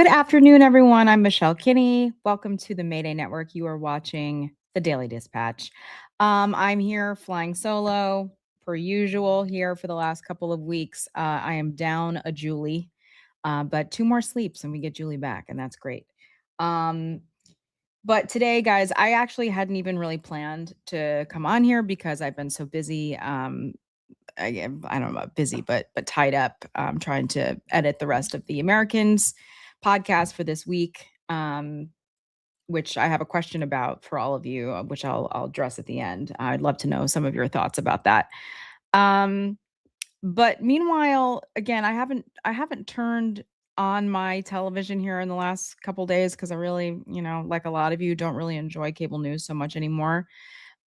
Good afternoon, everyone. I'm Michelle Kinney. Welcome to the Mayday Network. You are watching the Daily Dispatch. I'm here flying solo, per usual, here for the last couple of weeks. I am down a Julie, but 2 more sleeps and we get Julie back, and that's great. But today, guys, I actually hadn't even really planned to come on here because I've been so busy. I don't know about busy, but tied up trying to edit the rest of the Americans podcast for this week, which I have a question about for all of you, which I'll address at the end. I'd love to know some of your thoughts about that. But meanwhile, again, I haven't turned on my television here in the last couple days because I really, like a lot of you, don't really enjoy cable news so much anymore.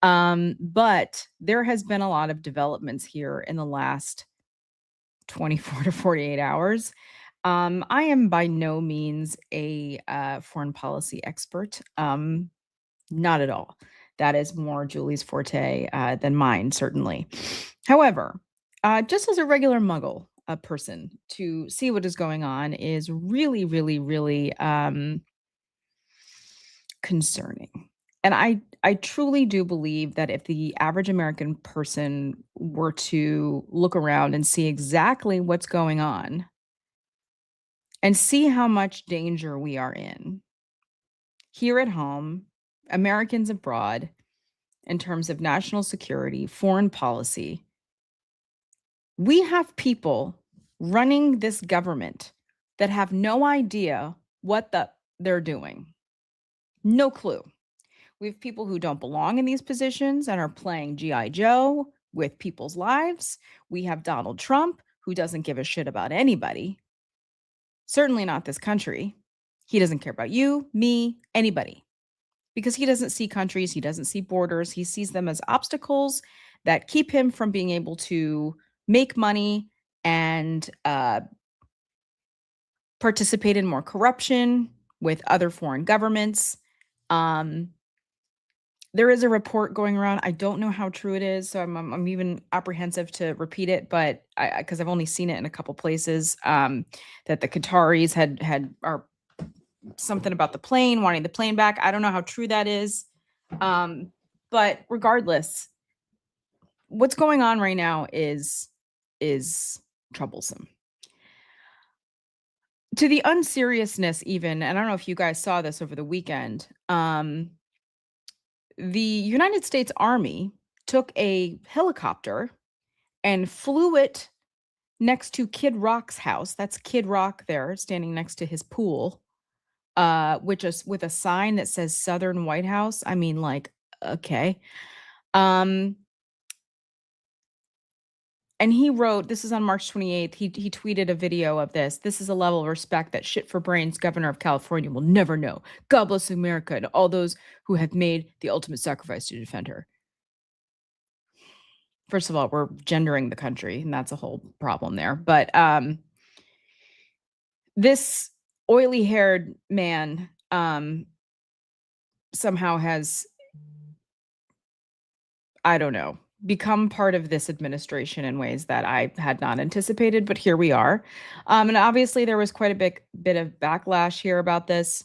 But there has been a lot of developments here in the last 24 to 48 hours. I am by no means a foreign policy expert. Not at all. That is more Julie's forte than mine, certainly. However, just as a regular muggle, a person to see what is going on is really, really, really concerning. And I truly do believe that if the average American person were to look around and see exactly what's going on and see how much danger we are in here at home, Americans abroad, in terms of national security, foreign policy, we have people running this government that have no idea what they're doing. No clue. We have people who don't belong in these positions and are playing G.I. Joe with people's lives. We have Donald Trump, who doesn't give a shit about anybody. Certainly not this country. He doesn't care about you, me, anybody. Because he doesn't see countries, he doesn't see borders. He sees them as obstacles that keep him from being able to make money and participate in more corruption with other foreign governments. There is a report going around. I don't know how true it is, so I'm even apprehensive to repeat it, but because I've only seen it in a couple places, that the Qataris had or something about the plane, wanting the plane back. I don't know how true that is, but regardless, what's going on right now is troublesome. To the unseriousness, even, and I don't know if you guys saw this over the weekend. The United States Army took a helicopter and flew it next to Kid Rock's house. That's Kid Rock there, standing next to his pool, which is with a sign that says Southern White House. I mean, like, okay. And he wrote, this is on March 28th, he tweeted a video of this. This is a level of respect that shit for brains governor of California will never know. God bless America and all those who have made the ultimate sacrifice to defend her. First of all, we're gendering the country, and that's a whole problem there. But this oily-haired man somehow has, I don't know, become part of this administration in ways that I had not anticipated, but here we are. And obviously there was quite a bit of backlash here about this.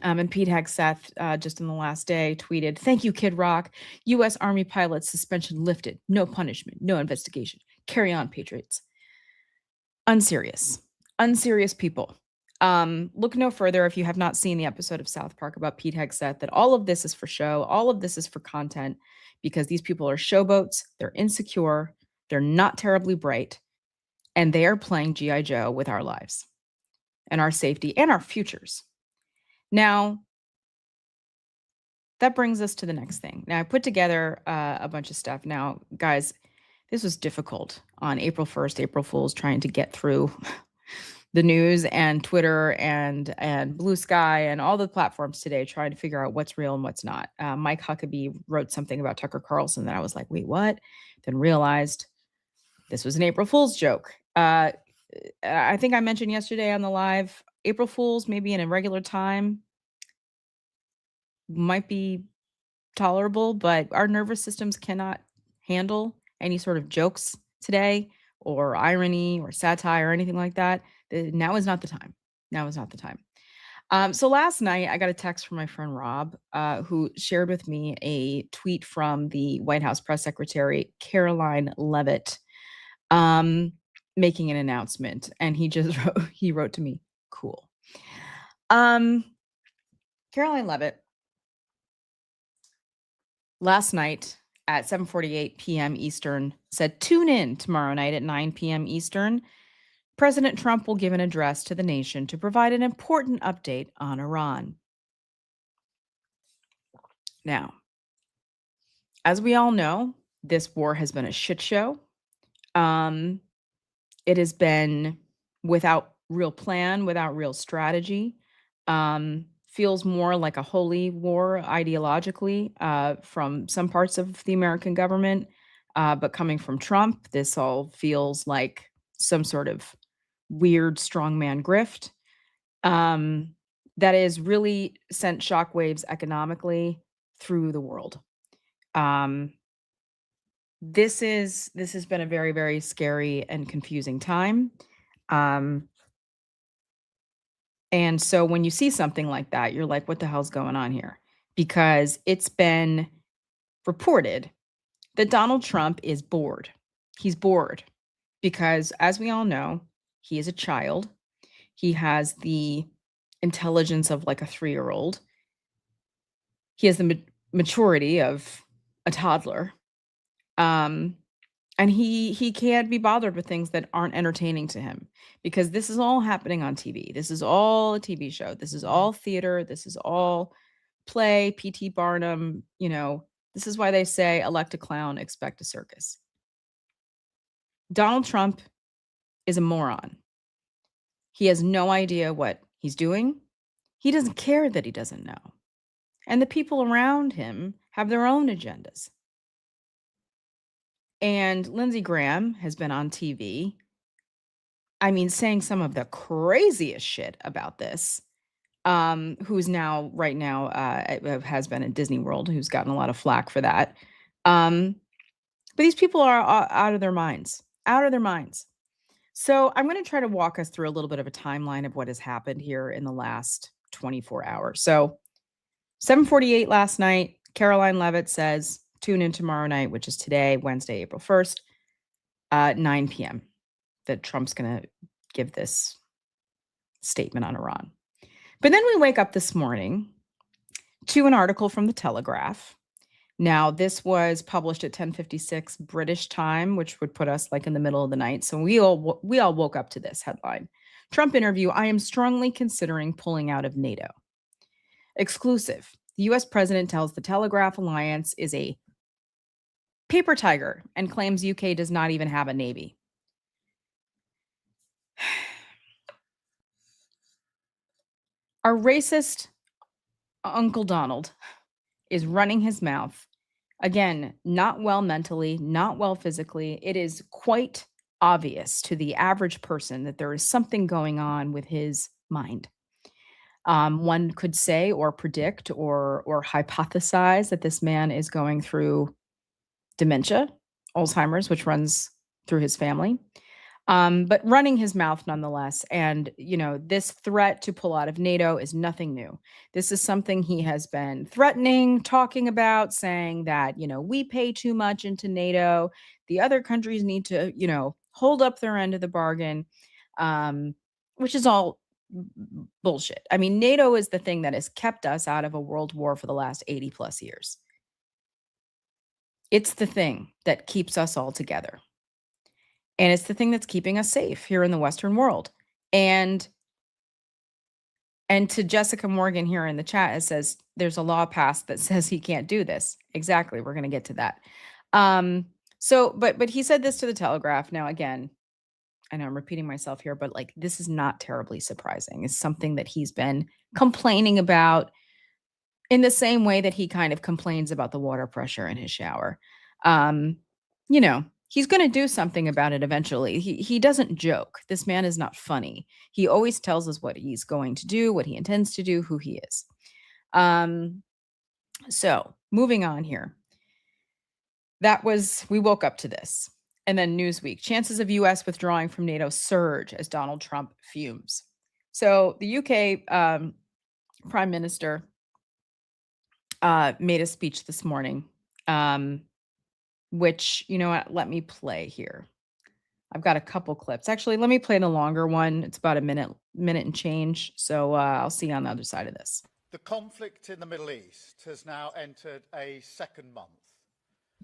And Pete Hegseth, just in the last day, tweeted, "Thank you, Kid Rock. U.S. Army pilots suspension lifted. No punishment, no investigation. Carry on, Patriots." Unserious people. Look no further if you have not seen the episode of South Park about Pete Hegseth, that all of this is for show. All of this is for content, because these people are showboats. They're insecure. They're not terribly bright. And they are playing G.I. Joe with our lives and our safety and our futures. Now, that brings us to the next thing. Now, I put together a bunch of stuff. Now, guys, this was difficult on April 1st, April Fool's, trying to get through the news and Twitter and Blue Sky and all the platforms today, trying to figure out what's real and what's not. Mike Huckabee wrote something about Tucker Carlson that I was like, wait, what? Then realized this was an April Fool's joke. I think I mentioned yesterday on the live, April Fool's, maybe in a regular time, might be tolerable, but our nervous systems cannot handle any sort of jokes today or irony or satire or anything like that. Now is not the time. Now is not the time. So last night, I got a text from my friend Rob, who shared with me a tweet from the White House press secretary, Caroline Leavitt, um, making an announcement. And he wrote to me, cool. Caroline Leavitt, last night at 7:48 p.m. Eastern, said, tune in tomorrow night at 9 p.m. Eastern. President Trump will give an address to the nation to provide an important update on Iran. Now, as we all know, this war has been a shit show. It has been without real plan, without real strategy. Feels more like a holy war ideologically from some parts of the American government. But coming from Trump, this all feels like some sort of weird strongman grift that has really sent shockwaves economically through the world. This has been a very, very scary and confusing time. And so when you see something like that, you're like, what the hell's going on here? Because it's been reported that Donald Trump is bored. He's bored because, as we all know, he is a child. He has the intelligence of like a 3-year-old. He has the maturity of a toddler. And he can't be bothered with things that aren't entertaining to him because this is all happening on TV. This is all a TV show. This is all theater. This is all play, P.T. Barnum. This is why they say elect a clown, expect a circus. Donald Trump is a moron. He has no idea what he's doing. He doesn't care that he doesn't know. And the people around him have their own agendas. And Lindsey Graham has been on TV, saying some of the craziest shit about this, who's now, right now, has been at Disney World, who's gotten a lot of flack for that. But these people are out of their minds, So I'm going to try to walk us through a little bit of a timeline of what has happened here in the last 24 hours. So 7:48 last night, Caroline Leavitt says, tune in tomorrow night, which is today, Wednesday, April 1st, 9 p.m., that Trump's going to give this statement on Iran. But then we wake up this morning to an article from the Telegraph. Now, this was published at 10:56 British time, which would put us like in the middle of the night. So we all woke up to this headline. Trump interview, I am strongly considering pulling out of NATO. Exclusive. The U.S. president tells the Telegraph Alliance is a paper tiger and claims UK does not even have a navy. Our racist Uncle Donald is running his mouth. Again, not well mentally, not well physically. It is quite obvious to the average person that there is something going on with his mind. One could say or predict or hypothesize that this man is going through dementia, Alzheimer's, which runs through his family. But running his mouth nonetheless. And, this threat to pull out of NATO is nothing new. This is something he has been threatening, talking about, saying that, we pay too much into NATO. The other countries need to, hold up their end of the bargain, which is all bullshit. NATO is the thing that has kept us out of a world war for the last 80 plus years. It's the thing that keeps us all together. And it's the thing that's keeping us safe here in the Western world. And to Jessica Morgan here in the chat, it says there's a law passed that says he can't do this. Exactly. We're going to get to that. But he said this to the Telegraph. Now, again, I know I'm repeating myself here, but this is not terribly surprising. It's something that he's been complaining about in the same way that he kind of complains about the water pressure in his shower. He's going to do something about it eventually. He doesn't joke. This man is not funny. He always tells us what he's going to do, what he intends to do, who he is. So moving on here. We woke up to this. And then Newsweek, chances of U.S. withdrawing from NATO surge as Donald Trump fumes. So the UK Prime Minister made a speech this morning, um, which, you know what, let me play here. I've got a couple clips. Actually, let me play the longer one. It's about a minute and change. So I'll see you on the other side of this. The conflict in the Middle East has now entered a second month.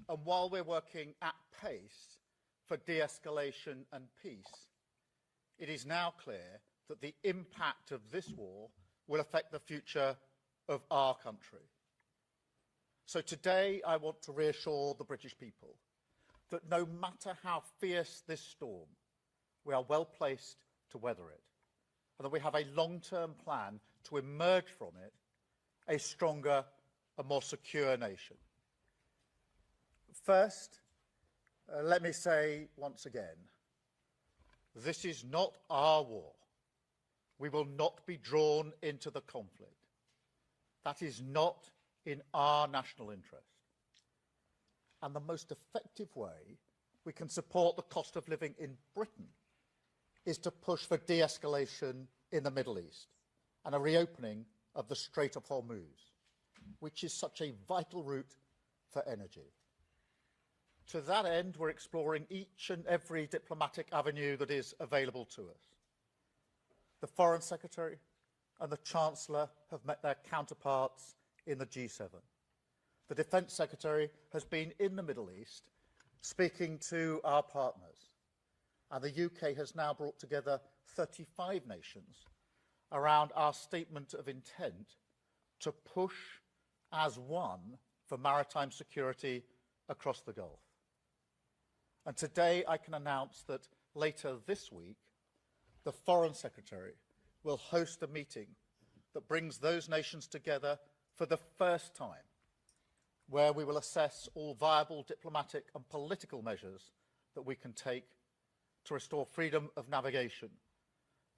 And while we're working at pace for de-escalation and peace, it is now clear that the impact of this war will affect the future of our country. So today I want to reassure the British people that no matter how fierce this storm, we are well placed to weather it, and that we have a long-term plan to emerge from it a stronger and more secure nation. First, let me say once again, this is not our war. We will not be drawn into the conflict. That is not in our national interest. And the most effective way we can support the cost of living in Britain is to push for de-escalation in the Middle East and a reopening of the Strait of Hormuz, which is such a vital route for energy. To that end, we're exploring each and every diplomatic avenue that is available to us. The Foreign Secretary and the Chancellor have met their counterparts in the G7. The Defence Secretary has been in the Middle East speaking to our partners. And the UK has now brought together 35 nations around our statement of intent to push as one for maritime security across the Gulf. And today I can announce that later this week, the Foreign Secretary will host a meeting that brings those nations together for the first time, where we will assess all viable diplomatic and political measures that we can take to restore freedom of navigation,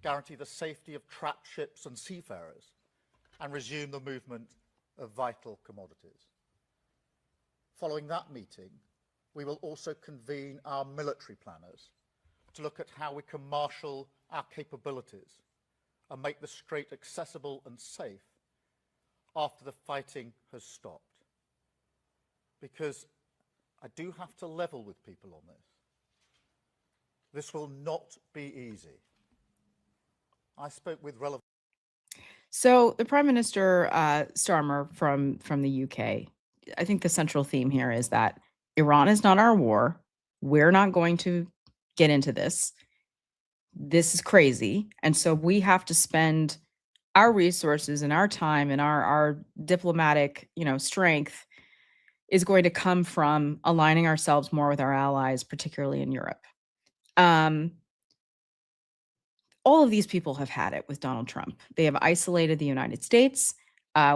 guarantee the safety of trapped ships and seafarers, and resume the movement of vital commodities. Following that meeting, we will also convene our military planners to look at how we can marshal our capabilities and make the Strait accessible and safe after the fighting has stopped. Because I do have to level with people on this. This will not be easy. I spoke with relevant... So the Prime Minister, Starmer from the UK, I think the central theme here is that Iran is not our war. We're not going to get into this. This is crazy. And so we have to spend our resources and our time and our diplomatic, strength is going to come from aligning ourselves more with our allies, particularly in Europe. All of these people have had it with Donald Trump. They have isolated the United States.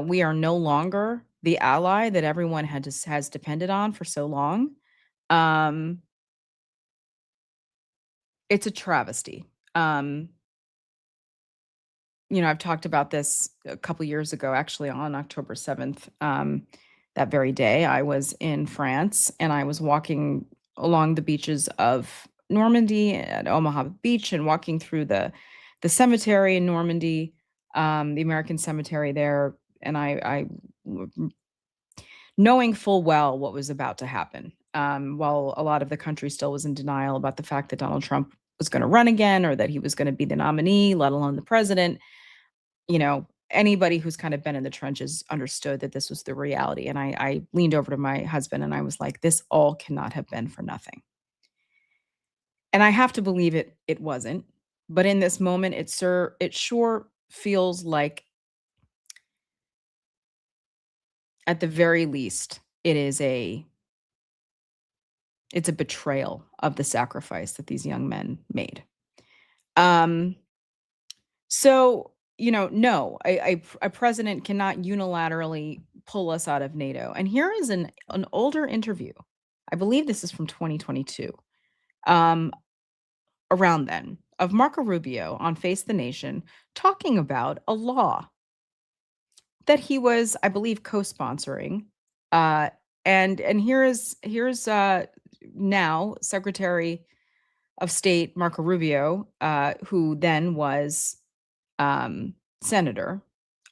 We are no longer the ally that everyone has depended on for so long. It's a travesty. I've talked about this a couple years ago, actually on October 7th. That very day, I was in France and I was walking along the beaches of Normandy at Omaha Beach and walking through the cemetery in Normandy, the American cemetery there. And I knowing full well what was about to happen, while a lot of the country still was in denial about the fact that Donald Trump was going to run again or that he was going to be the nominee, let alone the president. Anybody who's kind of been in the trenches understood that this was the reality. And I leaned over to my husband and I was like, this all cannot have been for nothing. And I have to believe it wasn't. But in this moment, it sure feels like, at the very least, it's a betrayal of the sacrifice that these young men made. So, no, a president cannot unilaterally pull us out of NATO. And here is an older interview. I believe this is from 2022, around then, of Marco Rubio on Face the Nation, talking about a law that he was, I believe, co-sponsoring. And here's now Secretary of State Marco Rubio, who then was senator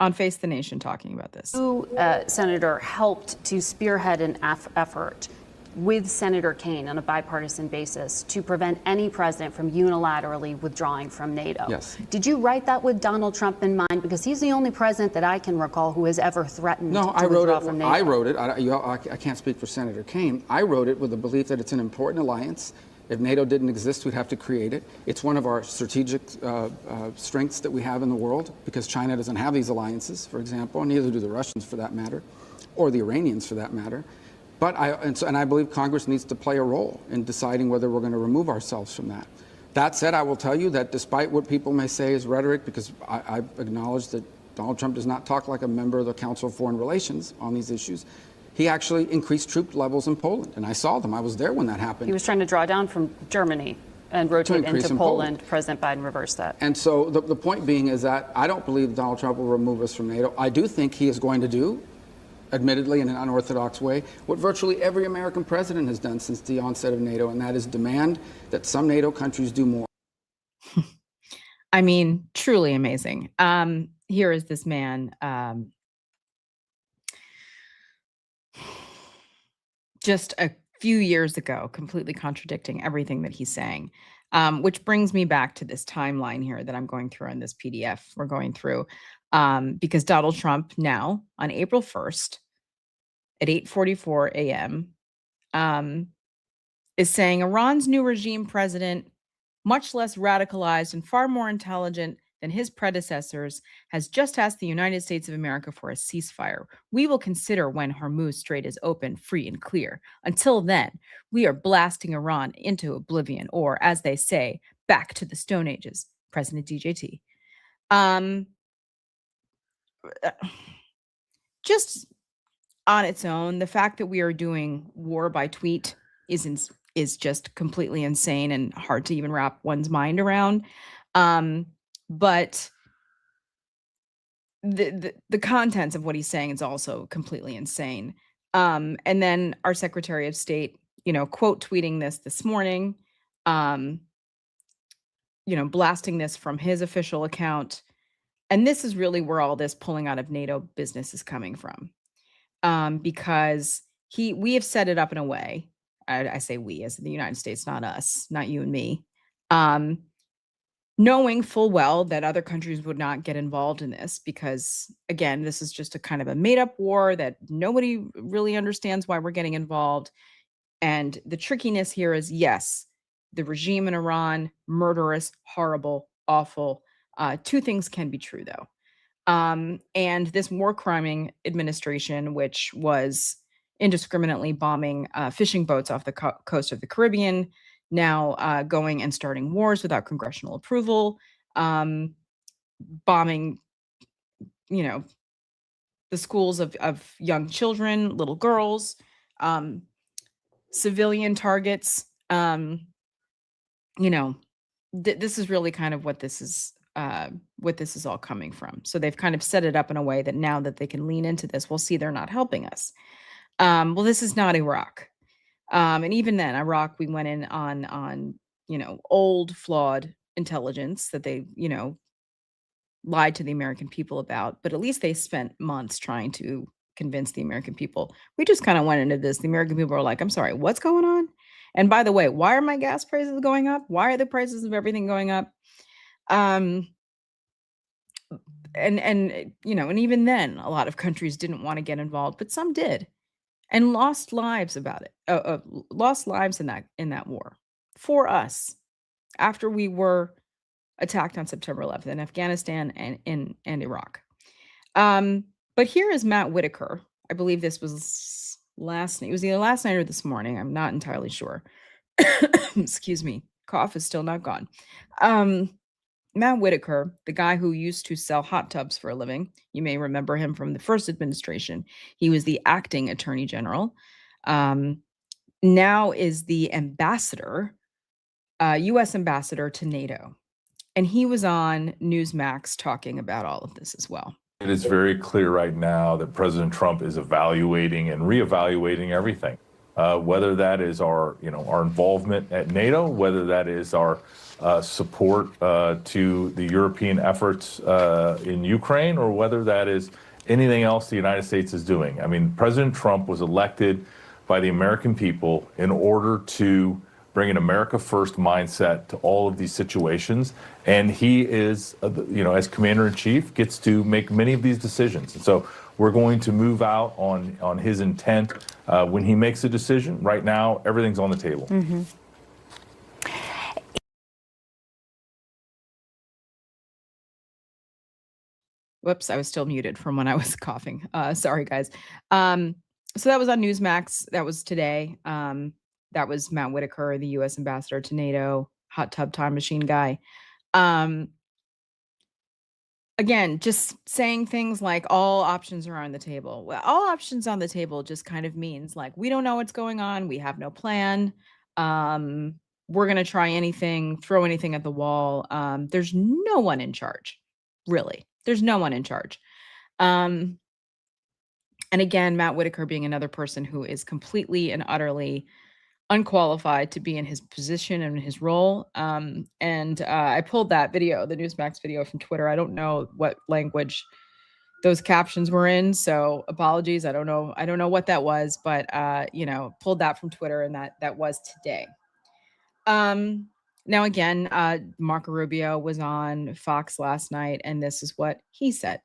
on Face the Nation talking about this. Who, Senator, helped to spearhead an effort with Senator Kaine on a bipartisan basis to prevent any president from unilaterally withdrawing from NATO. Yes. Did you write that with Donald Trump in mind? Because he's the only president that I can recall who has ever threatened to withdraw from NATO. I wrote it. I can't speak for Senator Kaine. I wrote it with the belief that it's an important alliance. If NATO didn't exist, we'd have to create it. It's one of our strategic strengths that we have in the world, because China doesn't have these alliances, for example, and neither do the Russians for that matter, or the Iranians for that matter. But I believe Congress needs to play a role in deciding whether we're going to remove ourselves from that. That said, I will tell you that despite what people may say is rhetoric, because I acknowledge that Donald Trump does not talk like a member of the Council of Foreign Relations on these issues, he actually increased troop levels in Poland, and I saw them. I was there when that happened. He was trying to draw down from Germany and rotate into Poland. President Biden reversed that. And so the point being is that I don't believe Donald Trump will remove us from NATO. I do think he is going to do, admittedly in an unorthodox way, what virtually every American president has done since the onset of NATO, and that is demand that some NATO countries do more. I mean, truly amazing. Here is this man, just a few years ago, completely contradicting everything that he's saying, which brings me back to this timeline here that I'm going through in this PDF we're going through, because Donald Trump now, on April 1st, at 8:44 a.m., is saying Iran's new regime president, much less radicalized and far more intelligent than his predecessors, has just asked the United States of America for a ceasefire. We will consider when Hormuz Strait is open, free, and clear. Until then, we are blasting Iran into oblivion, or, as they say, back to the Stone Ages. President DJT. Just on its own, the fact that we are doing war by tweet is just completely insane and hard to even wrap one's mind around. But the contents of what he's saying is also completely insane. And then our Secretary of State, quote tweeting this morning, blasting this from his official account. And this is really where all this pulling out of NATO business is coming from. Because we have set it up in a way, I say we as in the United States, not us, not you and me, knowing full well that other countries would not get involved in this, because again, this is just a kind of a made up war that nobody really understands why we're getting involved. And the trickiness here is, yes, the regime in Iran, murderous, horrible, awful. Two things can be true though. And this war criming administration, which was indiscriminately bombing fishing boats off the coast of the Caribbean, now going and starting wars without congressional approval, bombing, the schools of young children, little girls, civilian targets. This is really kind of what this is all coming from. So they've kind of set it up in a way that now that they can lean into this, we'll see they're not helping us. Well, this is not Iraq. And even then, Iraq, we went in on old, flawed intelligence that they, lied to the American people about. But at least they spent months trying to convince the American people. We just kind of went into this. The American people are like, I'm sorry, what's going on? And by the way, why are my gas prices going up? Why are the prices of everything going up? And even then, a lot of countries didn't want to get involved, but some did, and lost lives about it. Lost lives in that war for us after we were attacked on September 11th in Afghanistan and Iraq. But here is Matt Whitaker. I believe this was last night. It was either last night or this morning. I'm not entirely sure. Excuse me. Cough is still not gone. Matt Whitaker, the guy who used to sell hot tubs for a living, you may remember him from the first administration. He was the acting attorney general. Now is the ambassador, U.S. ambassador to NATO. And he was on Newsmax talking about all of this as well. It is very clear right now that President Trump is evaluating and reevaluating everything. whether that is our involvement at NATO, whether that is our support to the European efforts in Ukraine, or whether that is anything else the United States is doing. I mean, President Trump was elected by the American people in order to bring an America First mindset to all of these situations. And he is, as Commander-in-Chief, gets to make many of these decisions. And so we're going to move out on his intent when he makes a decision. Right now, everything's on the table. Mm-hmm. Whoops, I was still muted from when I was coughing. Sorry, guys. So that was on Newsmax. That was today. That was Matt Whitaker, the U.S. ambassador to NATO, hot tub time machine guy. Again, just saying things like all options are on the table. Well, all options on the table just kind of means like, we don't know what's going on. We have no plan. We're going to try anything, throw anything at the wall. There's no one in charge, really. There's no one in charge. And again, Matt Whitaker being another person who is completely and utterly unqualified to be in his position and his role. And I pulled that video, the Newsmax video from Twitter. I don't know what language those captions were in, so apologies. I don't know what that was, but pulled that from Twitter, and that was today. Now again, Marco Rubio was on Fox last night, and this is what he said.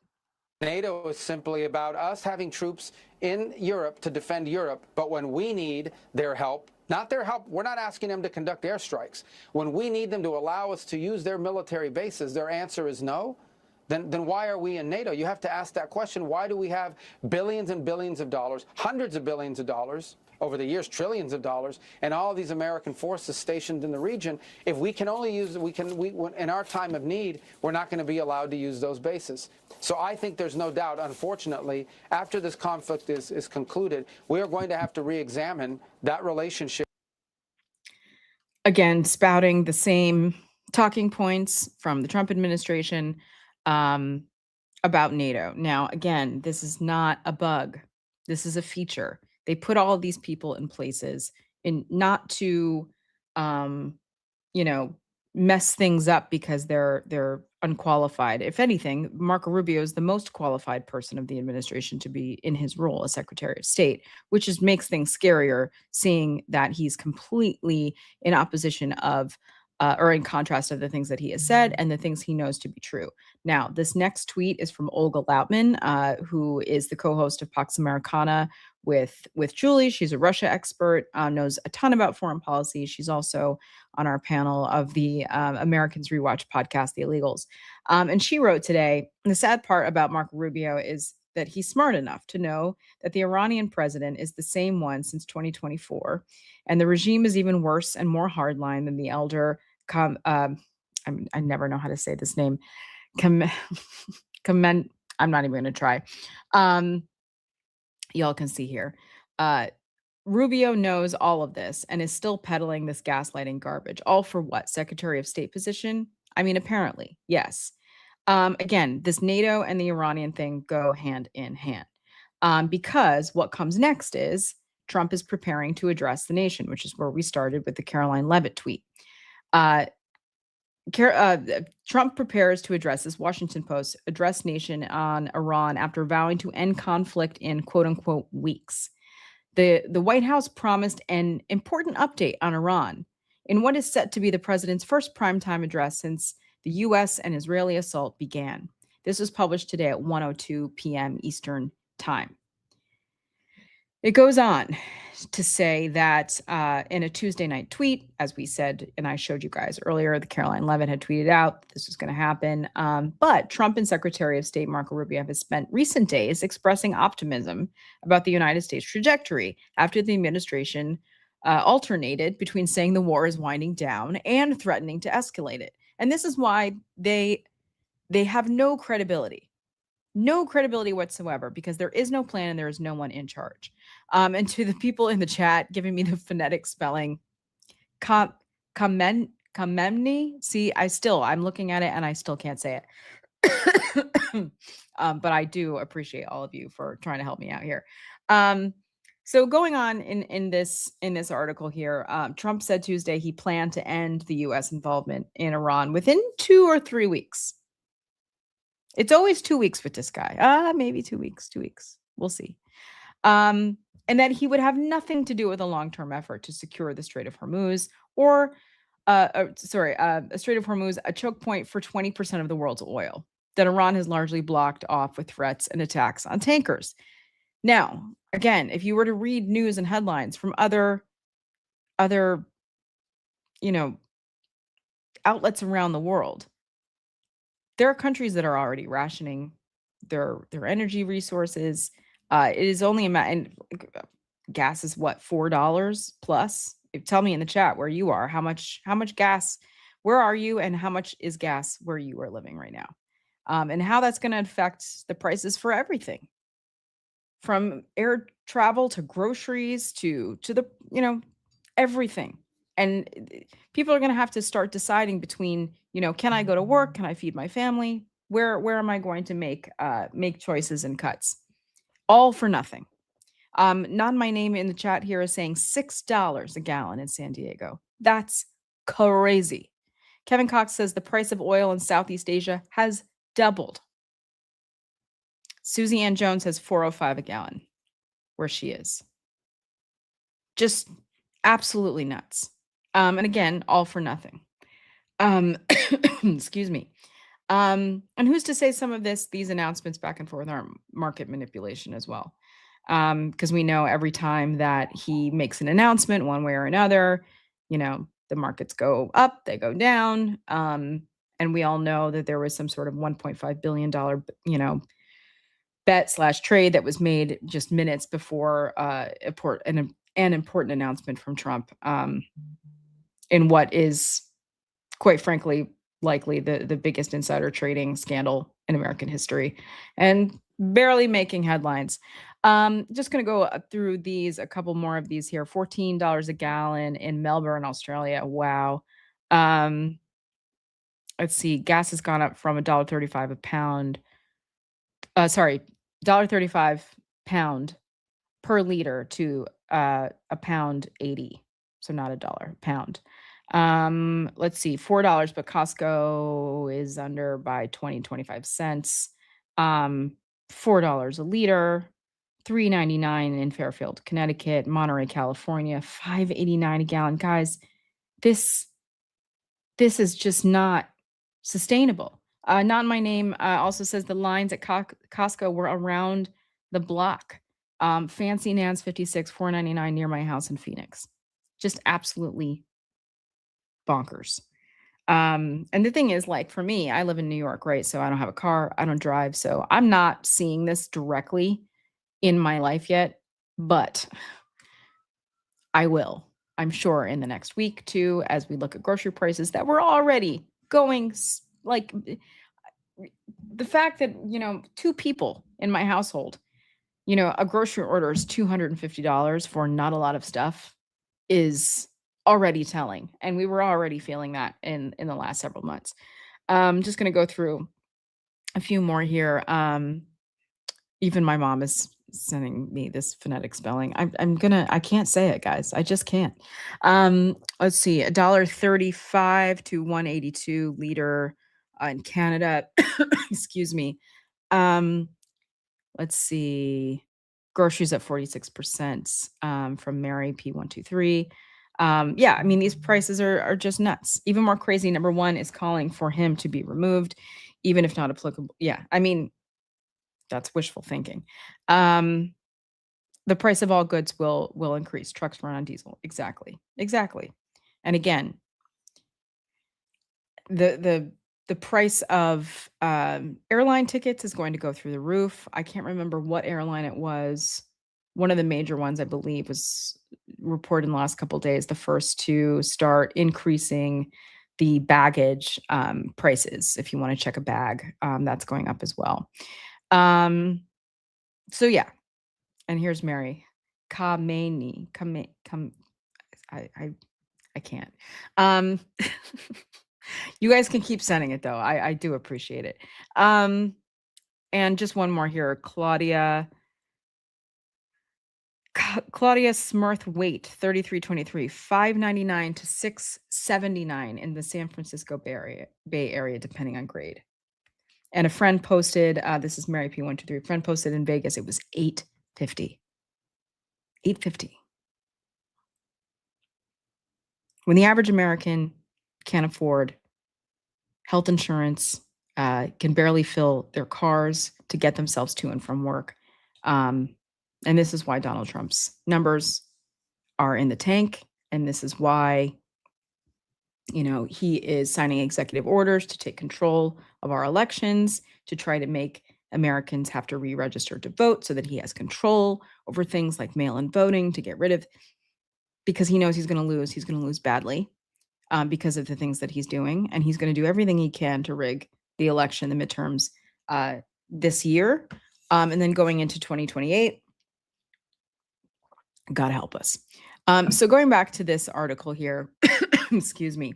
NATO is simply about us having troops in Europe to defend Europe, but when we need their help, not their help, we're not asking them to conduct airstrikes. When we need them to allow us to use their military bases, their answer is no. Then why are we in NATO? You have to ask that question. Why do we have billions and billions of dollars, hundreds of billions of dollars, over the years, trillions of dollars, and all of these American forces stationed in the region? If we can only use, in our time of need, we're not going to be allowed to use those bases. So I think there's no doubt, unfortunately, after this conflict is concluded, we are going to have to re-examine that relationship. Again, spouting the same talking points from the Trump administration about NATO. Now, again, this is not a bug. This is a feature. They put all of these people in places in not to, mess things up because they're unqualified. If anything, Marco Rubio is the most qualified person of the administration to be in his role as Secretary of State, which just makes things scarier, seeing that he's completely in opposition of or in contrast of the things that he has said and the things he knows to be true. Now, this next tweet is from Olga Lautman, who is the co-host of Pax Americana with Julie. She's a Russia expert, knows a ton about foreign policy. She's also on our panel of the Americans Rewatch podcast, The Illegals. And she wrote today, the sad part about Marco Rubio is that he's smart enough to know that the Iranian president is the same one since 2024. And the regime is even worse and more hardline than the elder I never know how to say this name. I'm not even going to try. Y'all can see here. Rubio knows all of this and is still peddling this gaslighting garbage. All for what? Secretary of State position? I mean, apparently, yes. Again, this NATO and the Iranian thing go hand in hand. Because what comes next is Trump is preparing to address the nation, which is where we started with the Caroline Leavitt tweet. Trump prepares to address, this Washington Post, address nation on Iran after vowing to end conflict in quote unquote weeks. The White House promised an important update on Iran in what is set to be the president's first primetime address since the U.S. and Israeli assault began. This was published today at 1:02 p.m. Eastern Time. It goes on to say that in a Tuesday night tweet, as we said, and I showed you guys earlier, the Caroline Leavitt had tweeted out this was going to happen. But Trump and Secretary of State Marco Rubio have spent recent days expressing optimism about the United States trajectory after the administration alternated between saying the war is winding down and threatening to escalate it. And this is why they have no credibility. No credibility whatsoever, because there is no plan and there is no one in charge. And to the people in the chat giving me the phonetic spelling, Kamemni. See, I'm looking at it and I still can't say it. But I do appreciate all of you for trying to help me out here. So going on in this article here, Trump said Tuesday he planned to end the U.S. involvement in Iran within 2 or 3 weeks. It's always 2 weeks with this guy. Maybe 2 weeks. 2 weeks. We'll see. And that he would have nothing to do with a long-term effort to secure the Strait of Hormuz or, a Strait of Hormuz, a choke point for 20% of the world's oil that Iran has largely blocked off with threats and attacks on tankers. Now, again, if you were to read news and headlines from other, you know, outlets around the world, there are countries that are already rationing their energy resources. It is only and gas is what, $4 plus. Tell me in the chat where you are. How much gas? Where are you, and how much is gas where you are living right now? And how that's going to affect the prices for everything, from air travel to groceries to the everything. And people are going to have to start deciding between, can I go to work? Can I feed my family? Where am I going to make choices and cuts? All for nothing. Not my name in the chat here is saying $6 a gallon in San Diego. That's crazy. Kevin Cox says the price of oil in Southeast Asia has doubled. Susie Ann Jones has $4.05 a gallon where she is. Just absolutely nuts. And again, all for nothing. Excuse me. And who's to say some of these announcements back and forth are market manipulation as well? Because we know every time that he makes an announcement one way or another, the markets go up, they go down. And we all know that there was some sort of $1.5 billion, bet/trade that was made just minutes before an important announcement from Trump, in what is, quite frankly, likely the biggest insider trading scandal in American history, and barely making headlines. Just going to go through a couple more of these here. $14 a gallon in Melbourne, Australia. Wow. Let's see. Gas has gone up from $1.35 a pound. $1.35 pound per liter to £1.80. So not $1 pound. Let's see, $4, but Costco is under by 25 cents. $4 a liter, $3.99 in Fairfield, Connecticut, Monterey, California, $5.89 a gallon. Guys, this is just not sustainable. Not my name also says the lines at Costco were around the block. Fancy Nan's 56, $4.99 near my house in Phoenix. Just absolutely bonkers. And the thing is, like, for me, I live in New York, right? So I don't have a car, I don't drive. So I'm not seeing this directly in my life yet, but I will, I'm sure, in the next week too, as we look at grocery prices that were already going, like, the fact that, 2 people in my household, a grocery order is $250 for not a lot of stuff is already telling. And we were already feeling that in the last several months. Just going to go through a few more here. Even my mom is sending me this phonetic spelling. I can't say it, guys. I just can't. Let's see, $1.35 to $1.82 liter in Canada. Excuse me. Let's see. Groceries at 46%, from Mary P123. Yeah, I mean, these prices are just nuts. Even more crazy, number one is calling for him to be removed, even if not applicable. Yeah, I mean, that's wishful thinking. The price of all goods will increase. Trucks run on diesel. Exactly. And again, the price of airline tickets is going to go through the roof. I can't remember what airline it was. One of the major ones, I believe, was reported in the last couple of days, the first to start increasing the baggage prices. If you want to check a bag, that's going up as well. So yeah, and here's Mary Khamenei. I can't. You guys can keep sending it though. I do appreciate it. And just one more here, Claudia Claudia Smurth Waite, 3323, 599 to 679 in the San Francisco Bay Area, depending on grade. And a friend posted, this is Mary P123, friend posted in Vegas, it was 850. 850. When the average American can't afford health insurance, can barely fill their cars to get themselves to and from work. And this is why Donald Trump's numbers are in the tank. And this is why, he is signing executive orders to take control of our elections, to try to make Americans have to re-register to vote so that he has control over things like mail-in voting to get rid of, because he knows he's going to lose. He's going to lose badly because of the things that he's doing. And he's going to do everything he can to rig the election, the midterms this year. And then going into 2028, God help us. So going back to this article here, excuse me,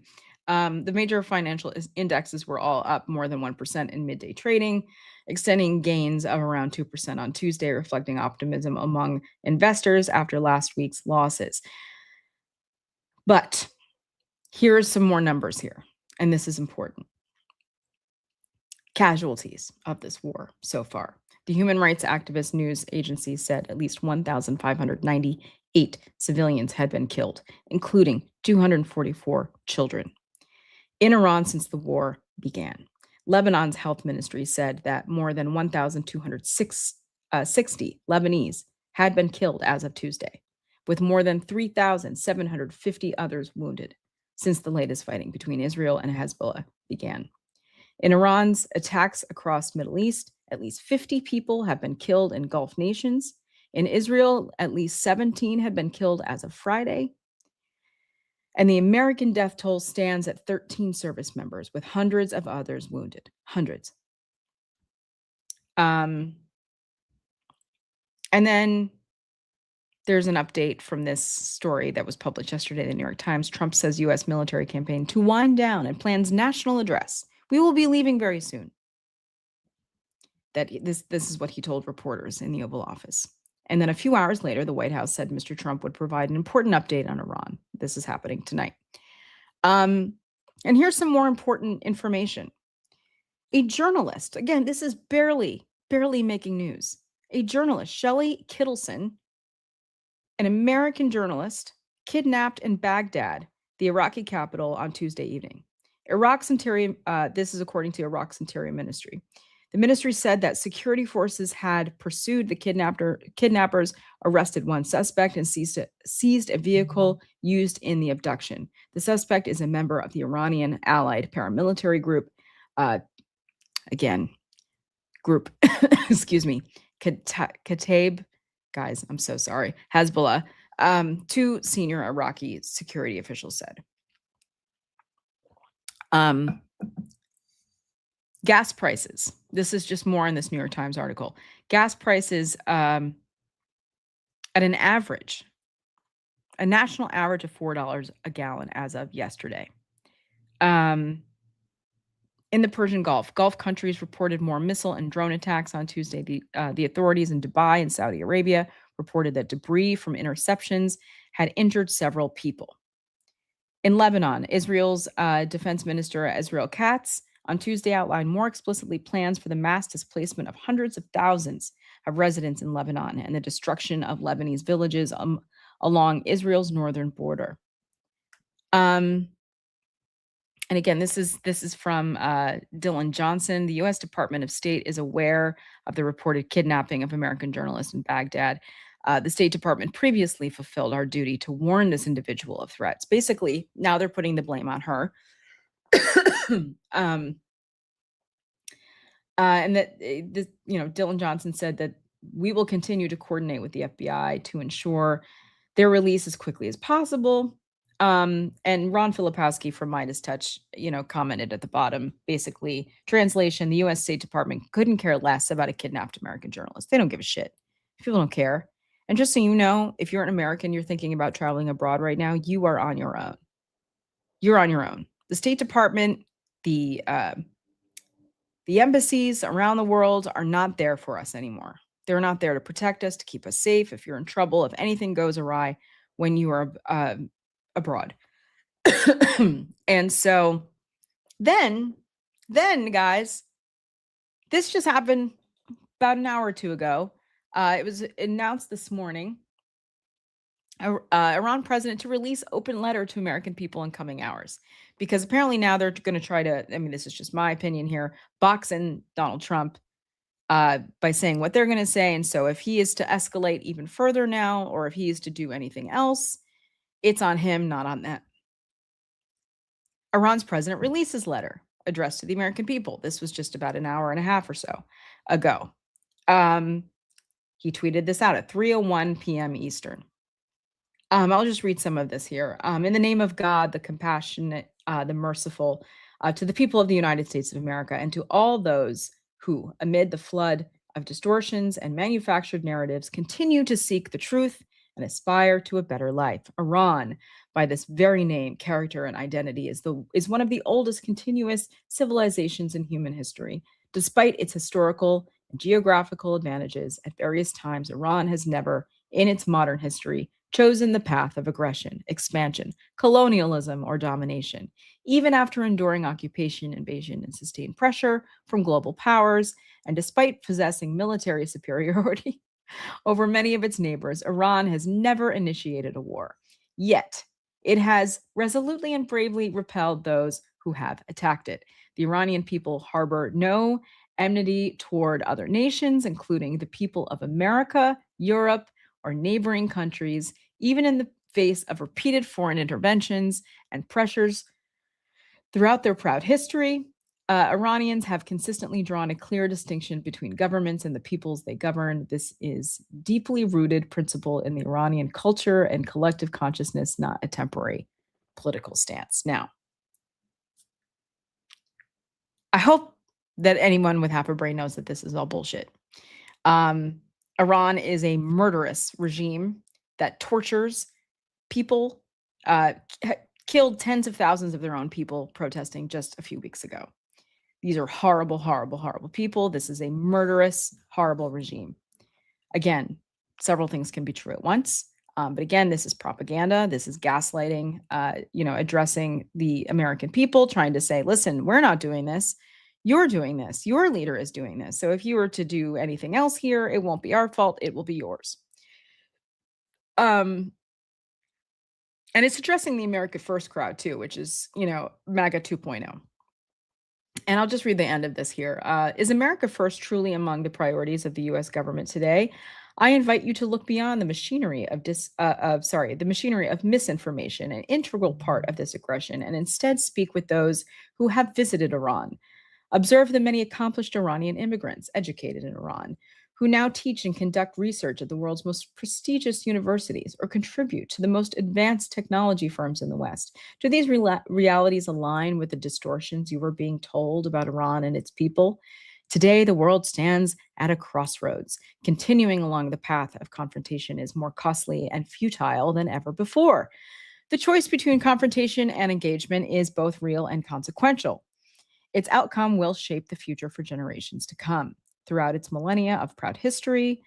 the major financial indexes were all up more than 1% in midday trading, extending gains of around 2% on Tuesday, reflecting optimism among investors after last week's losses. But here are some more numbers here, and this is important. Casualties of this war so far. The human rights activist news agency said at least 1,598 civilians had been killed, including 244 children. In Iran since the war began. Lebanon's health ministry said that more than 1,260 Lebanese had been killed as of Tuesday, with more than 3,750 others wounded since the latest fighting between Israel and Hezbollah began. In Iran's attacks across the Middle East, at least 50 people have been killed in Gulf nations. In Israel, at least 17 had been killed as of Friday. And the American death toll stands at 13 service members, with hundreds of others wounded. Hundreds. And then there's an update from this story that was published yesterday in the New York Times. Trump says U.S. military campaign to wind down and plans national address. We will be leaving very soon. That this is what he told reporters in the Oval Office. And then a few hours later, the White House said Mr. Trump would provide an important update on Iran. This is happening tonight. And here's some more important information. A journalist, again, this is barely making news. A journalist, Shelley Kittleson, an American journalist, kidnapped in Baghdad, the Iraqi capital, on Tuesday evening. This is according to Iraq's Interior Ministry. The ministry said that security forces had pursued the kidnappers, arrested one suspect, and seized a vehicle used in the abduction. The suspect is a member of the Iranian allied paramilitary group, excuse me, Kataib, guys, I'm so sorry, Hezbollah, two senior Iraqi security officials said. Gas prices. This is just more in this New York Times article. Gas prices at an average, a national average of $4 a gallon as of yesterday. In the Persian Gulf, Gulf countries reported more missile and drone attacks on Tuesday. The authorities in Dubai and Saudi Arabia reported that debris from interceptions had injured several people. In Lebanon, Israel's defense minister, Israel Katz, on Tuesday outlined more explicitly plans for the mass displacement of hundreds of thousands of residents in Lebanon and the destruction of Lebanese villages along Israel's northern border. And again, this is from Dylan Johnson. The U.S. Department of State is aware of the reported kidnapping of American journalists in Baghdad. The State Department previously fulfilled our duty to warn this individual of threats. Basically, now they're putting the blame on her. And that Dylan Johnson said that we will continue to coordinate with the FBI to ensure their release as quickly as possible. And Ron Filipowski from Midas Touch, commented at the bottom, basically, translation, the U.S. State Department couldn't care less about a kidnapped American journalist. They don't give a shit. People don't care. And just so you know, if you're an American, you're thinking about traveling abroad right now, you are on your own. You're on your own. The State Department, the embassies around the world are not there for us anymore. They're not there to protect us, to keep us safe. If you're in trouble, if anything goes awry when you are abroad. And so then, guys, this just happened about an hour or two ago. It was announced this morning, Iran president to release open letter to American people in coming hours, because apparently now they're going to try to, I mean, this is just my opinion here, box in Donald Trump by saying what they're going to say. And so if he is to escalate even further now, or if he is to do anything else, it's on him, not on them. Iran's president releases letter addressed to the American people. This was just about an hour and a half or so ago. He tweeted this out at 3:01 p.m. Eastern. I'll just read some of this here. In the name of God, the compassionate, the merciful, to the people of the United States of America, and to all those who, amid the flood of distortions and manufactured narratives, continue to seek the truth and aspire to a better life. Iran, by this very name, character, and identity, is one of the oldest continuous civilizations in human history. Despite its historical and geographical advantages, at various times, Iran has never, in its modern history, chosen the path of aggression, expansion, colonialism, or domination. Even after enduring occupation, invasion, and sustained pressure from global powers, and despite possessing military superiority over many of its neighbors, Iran has never initiated a war. Yet, it has resolutely and bravely repelled those who have attacked it. The Iranian people harbor no enmity toward other nations, including the people of America, Europe, or neighboring countries, even in the face of repeated foreign interventions and pressures throughout their proud history. Iranians have consistently drawn a clear distinction between governments and the peoples they govern. This is deeply rooted principle in the Iranian culture and collective consciousness, not a temporary political stance. Now, I hope that anyone with half a brain knows that this is all bullshit. Iran is a murderous regime that tortures people, killed tens of thousands of their own people protesting just a few weeks ago. These are horrible, horrible, horrible people. This is a murderous, horrible regime. Again, several things can be true at once. But again, this is propaganda. This is gaslighting, addressing the American people, trying to say, listen, we're not doing this. You're doing this. Your leader is doing this. So if you were to do anything else here, it won't be our fault. It will be yours. And it's addressing the America First crowd too, which is, MAGA 2.0. And I'll just read the end of this here. Is America First truly among the priorities of the U.S. government today? I invite you to look beyond the machinery of the machinery of misinformation, an integral part of this aggression, and instead speak with those who have visited Iran. Observe the many accomplished Iranian immigrants educated in Iran, who now teach and conduct research at the world's most prestigious universities or contribute to the most advanced technology firms in the West. Do these realities align with the distortions you were being told about Iran and its people? Today, the world stands at a crossroads. Continuing along the path of confrontation is more costly and futile than ever before. The choice between confrontation and engagement is both real and consequential. Its outcome will shape the future for generations to come. Throughout its millennia of proud history,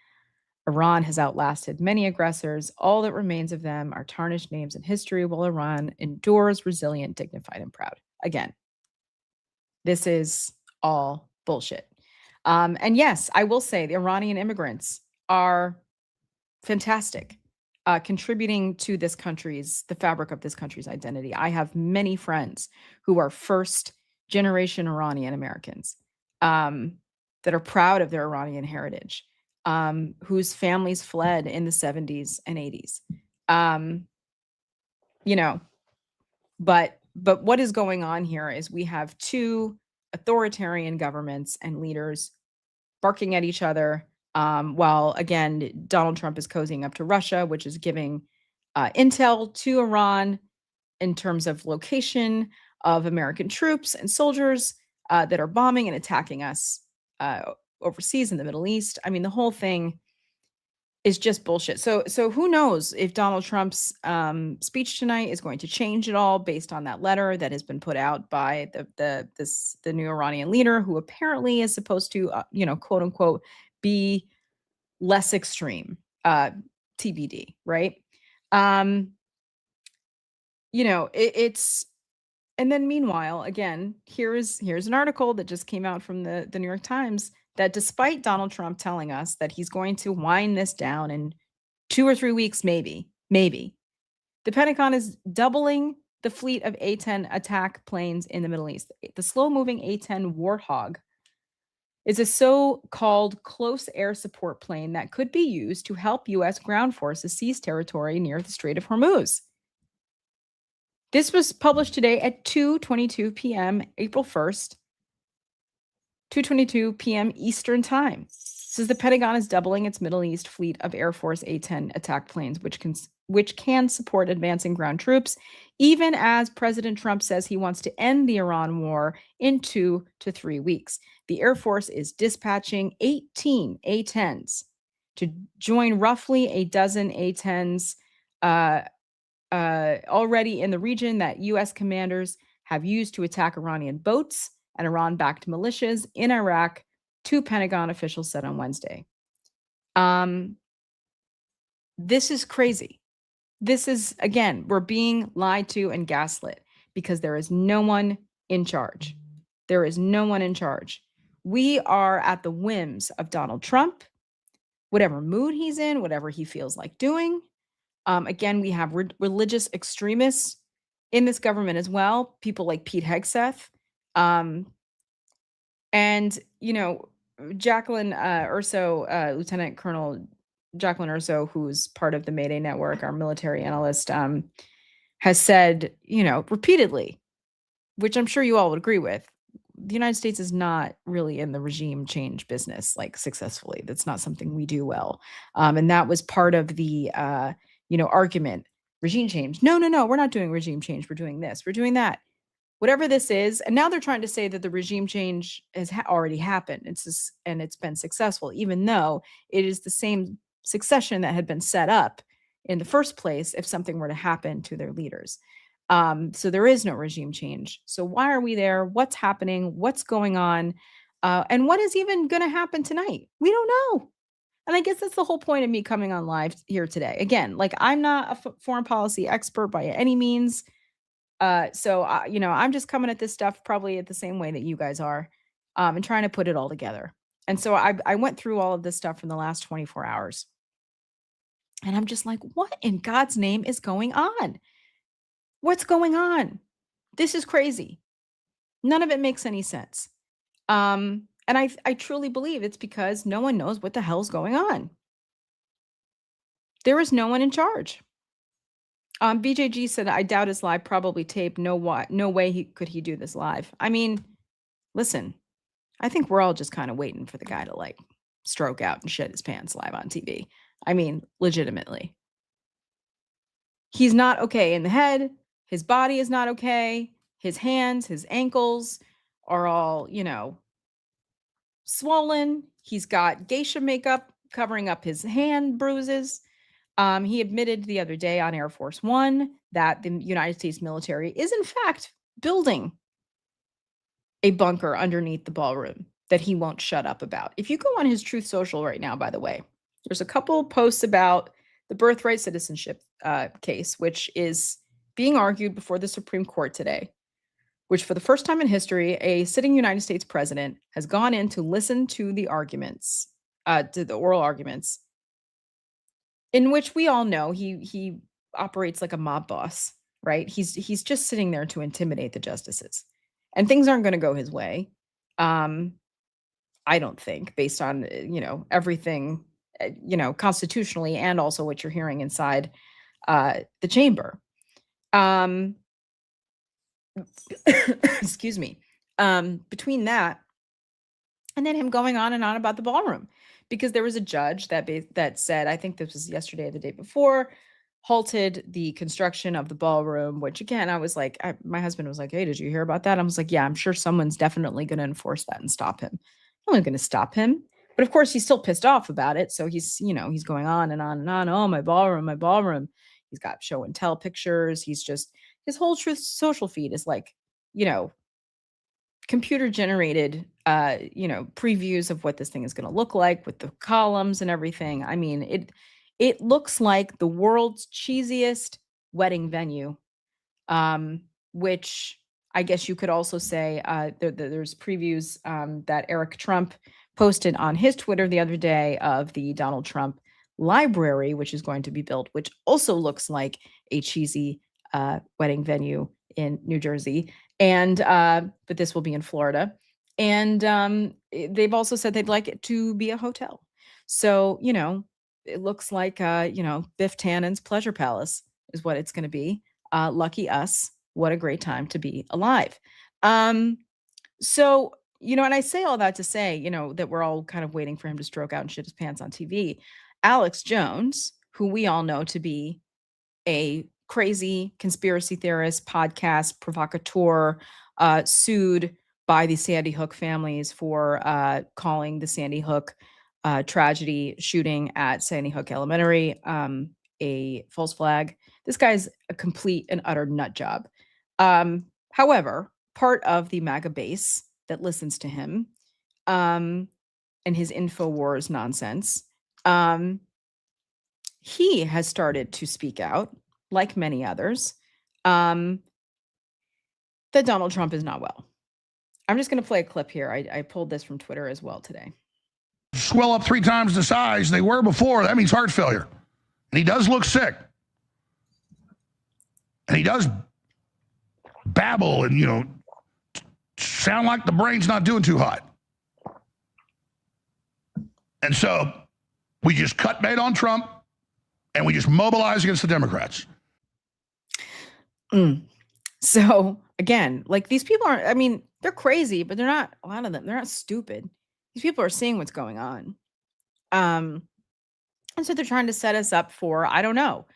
Iran has outlasted many aggressors. All that remains of them are tarnished names in history, while Iran endures resilient, dignified, and proud. Again, this is all bullshit. And yes, I will say the Iranian immigrants are fantastic, contributing to the fabric of this country's identity. I have many friends who are first-generation Iranian Americans that are proud of their Iranian heritage, whose families fled in the 70s and 80s. But what is going on here is we have two authoritarian governments and leaders barking at each other, while, again, Donald Trump is cozying up to Russia, which is giving intel to Iran in terms of location of American troops and soldiers that are bombing and attacking us overseas in the Middle East. I mean, the whole thing is just bullshit. So who knows if Donald Trump's speech tonight is going to change at all based on that letter that has been put out by the new Iranian leader, who apparently is supposed to, quote unquote, be less extreme, TBD, right? It's and then meanwhile, again, here's an article that just came out from the New York Times that despite Donald Trump telling us that he's going to wind this down in 2 or 3 weeks, maybe, the Pentagon is doubling the fleet of A-10 attack planes in the Middle East. The slow-moving A-10 Warthog is a so-called close air support plane that could be used to help U.S. ground forces seize territory near the Strait of Hormuz. This was published today at 2:22 p.m. April 1st, 2:22 p.m. Eastern Time. Says the Pentagon is doubling its Middle East fleet of Air Force A-10 attack planes, which can support advancing ground troops, even as President Trump says he wants to end the Iran war in 2 to 3 weeks. The Air Force is dispatching 18 A-10s to join roughly a dozen A-10s already in the region that U.S. commanders have used to attack Iranian boats and Iran-backed militias in Iraq, 2 Pentagon officials said on Wednesday. This is crazy. This is, again, we're being lied to and gaslit because there is no one in charge. There is no one in charge. We are at the whims of Donald Trump, whatever mood he's in, whatever he feels like doing. Again, we have religious extremists in this government as well, people like Pete Hegseth. And, Jacqueline Urso, Lieutenant Colonel Jacqueline Urso, who's part of the Mayday Network, our military analyst, has said, repeatedly, which I'm sure you all would agree with, the United States is not really in the regime change business, like successfully. That's not something we do well. And that was part of the, argument. Regime change. No, we're not doing regime change. We're doing this. We're doing that. Whatever this is, and now they're trying to say that the regime change has already happened. And it's been successful, even though it is the same succession that had been set up in the first place if something were to happen to their leaders. So there is no regime change. So why are we there? What's happening? What's going on? And what is even going to happen tonight? We don't know. And I guess that's the whole point of me coming on live here today. Again, like I'm not a foreign policy expert by any means. So I'm just coming at this stuff probably at the same way that you guys are, and trying to put it all together. And so I went through all of this stuff in the last 24 hours. And I'm just like, what in God's name is going on? What's going on? This is crazy. None of it makes any sense. And I truly believe it's because no one knows what the hell's going on. There is no one in charge. BJG said, I doubt it's live, probably taped. No way could he do this live. I mean, listen, I think we're all just kind of waiting for the guy to like stroke out and shit his pants live on TV. I mean, legitimately. He's not okay in the head. His body is not okay. His hands, his ankles are all, swollen. He's got geisha makeup covering up his hand bruises. He admitted the other day on Air Force One that the United States military is in fact building a bunker underneath the ballroom that he won't shut up about. If you go on his Truth Social right now, by the way, there's a couple posts about the birthright citizenship case, which is being argued before the Supreme Court today, which for the first time in history, a sitting United States president has gone in to listen to the arguments, to the oral arguments, in which we all know he operates like a mob boss, right? He's just sitting there to intimidate the justices, and things aren't going to go his way. I don't think, based on everything, constitutionally, and also what you're hearing inside the chamber. Excuse me. Between that and then him going on and on about the ballroom. Because there was a judge that said, I think this was yesterday or the day before, halted the construction of the ballroom, which again, I was like, my husband was like, hey, did you hear about that? I was like, yeah, I'm sure someone's definitely going to enforce that and stop him. No one's going to stop him. But of course, he's still pissed off about it. So he's going on and on and on. Oh, my ballroom. He's got show and tell pictures. His whole Truth Social feed is like, computer generated, previews of what this thing is going to look like with the columns and everything. I mean, it looks like the world's cheesiest wedding venue, which I guess you could also say there's previews that Eric Trump posted on his Twitter the other day of the Donald Trump library, which is going to be built, which also looks like a cheesy wedding venue in New Jersey. And but this will be in Florida. And they've also said they'd like it to be a hotel. So, it looks like, Biff Tannen's Pleasure Palace is what it's going to be. Lucky us. What a great time to be alive. So, and I say all that to say, that we're all kind of waiting for him to stroke out and shit his pants on TV. Alex Jones, who we all know to be a crazy conspiracy theorist, podcast provocateur, sued by the Sandy Hook families for calling the Sandy Hook tragedy shooting at Sandy Hook Elementary a false flag. This guy's a complete and utter nut job. However, part of the MAGA base that listens to him and his InfoWars nonsense, he has started to speak out, like many others, that Donald Trump is not well. I'm just going to play a clip here. I pulled this from Twitter as well today. Swell up 3 times the size they were before. That means heart failure. And he does look sick. And he does babble and, sound like the brain's not doing too hot. And so we just cut bait on Trump and we just mobilize against the Democrats. So again, like these people aren't, I mean, they're crazy, but they're not, a lot of them, they're not stupid. These people are seeing what's going on. And so they're trying to set us up for, I don't know,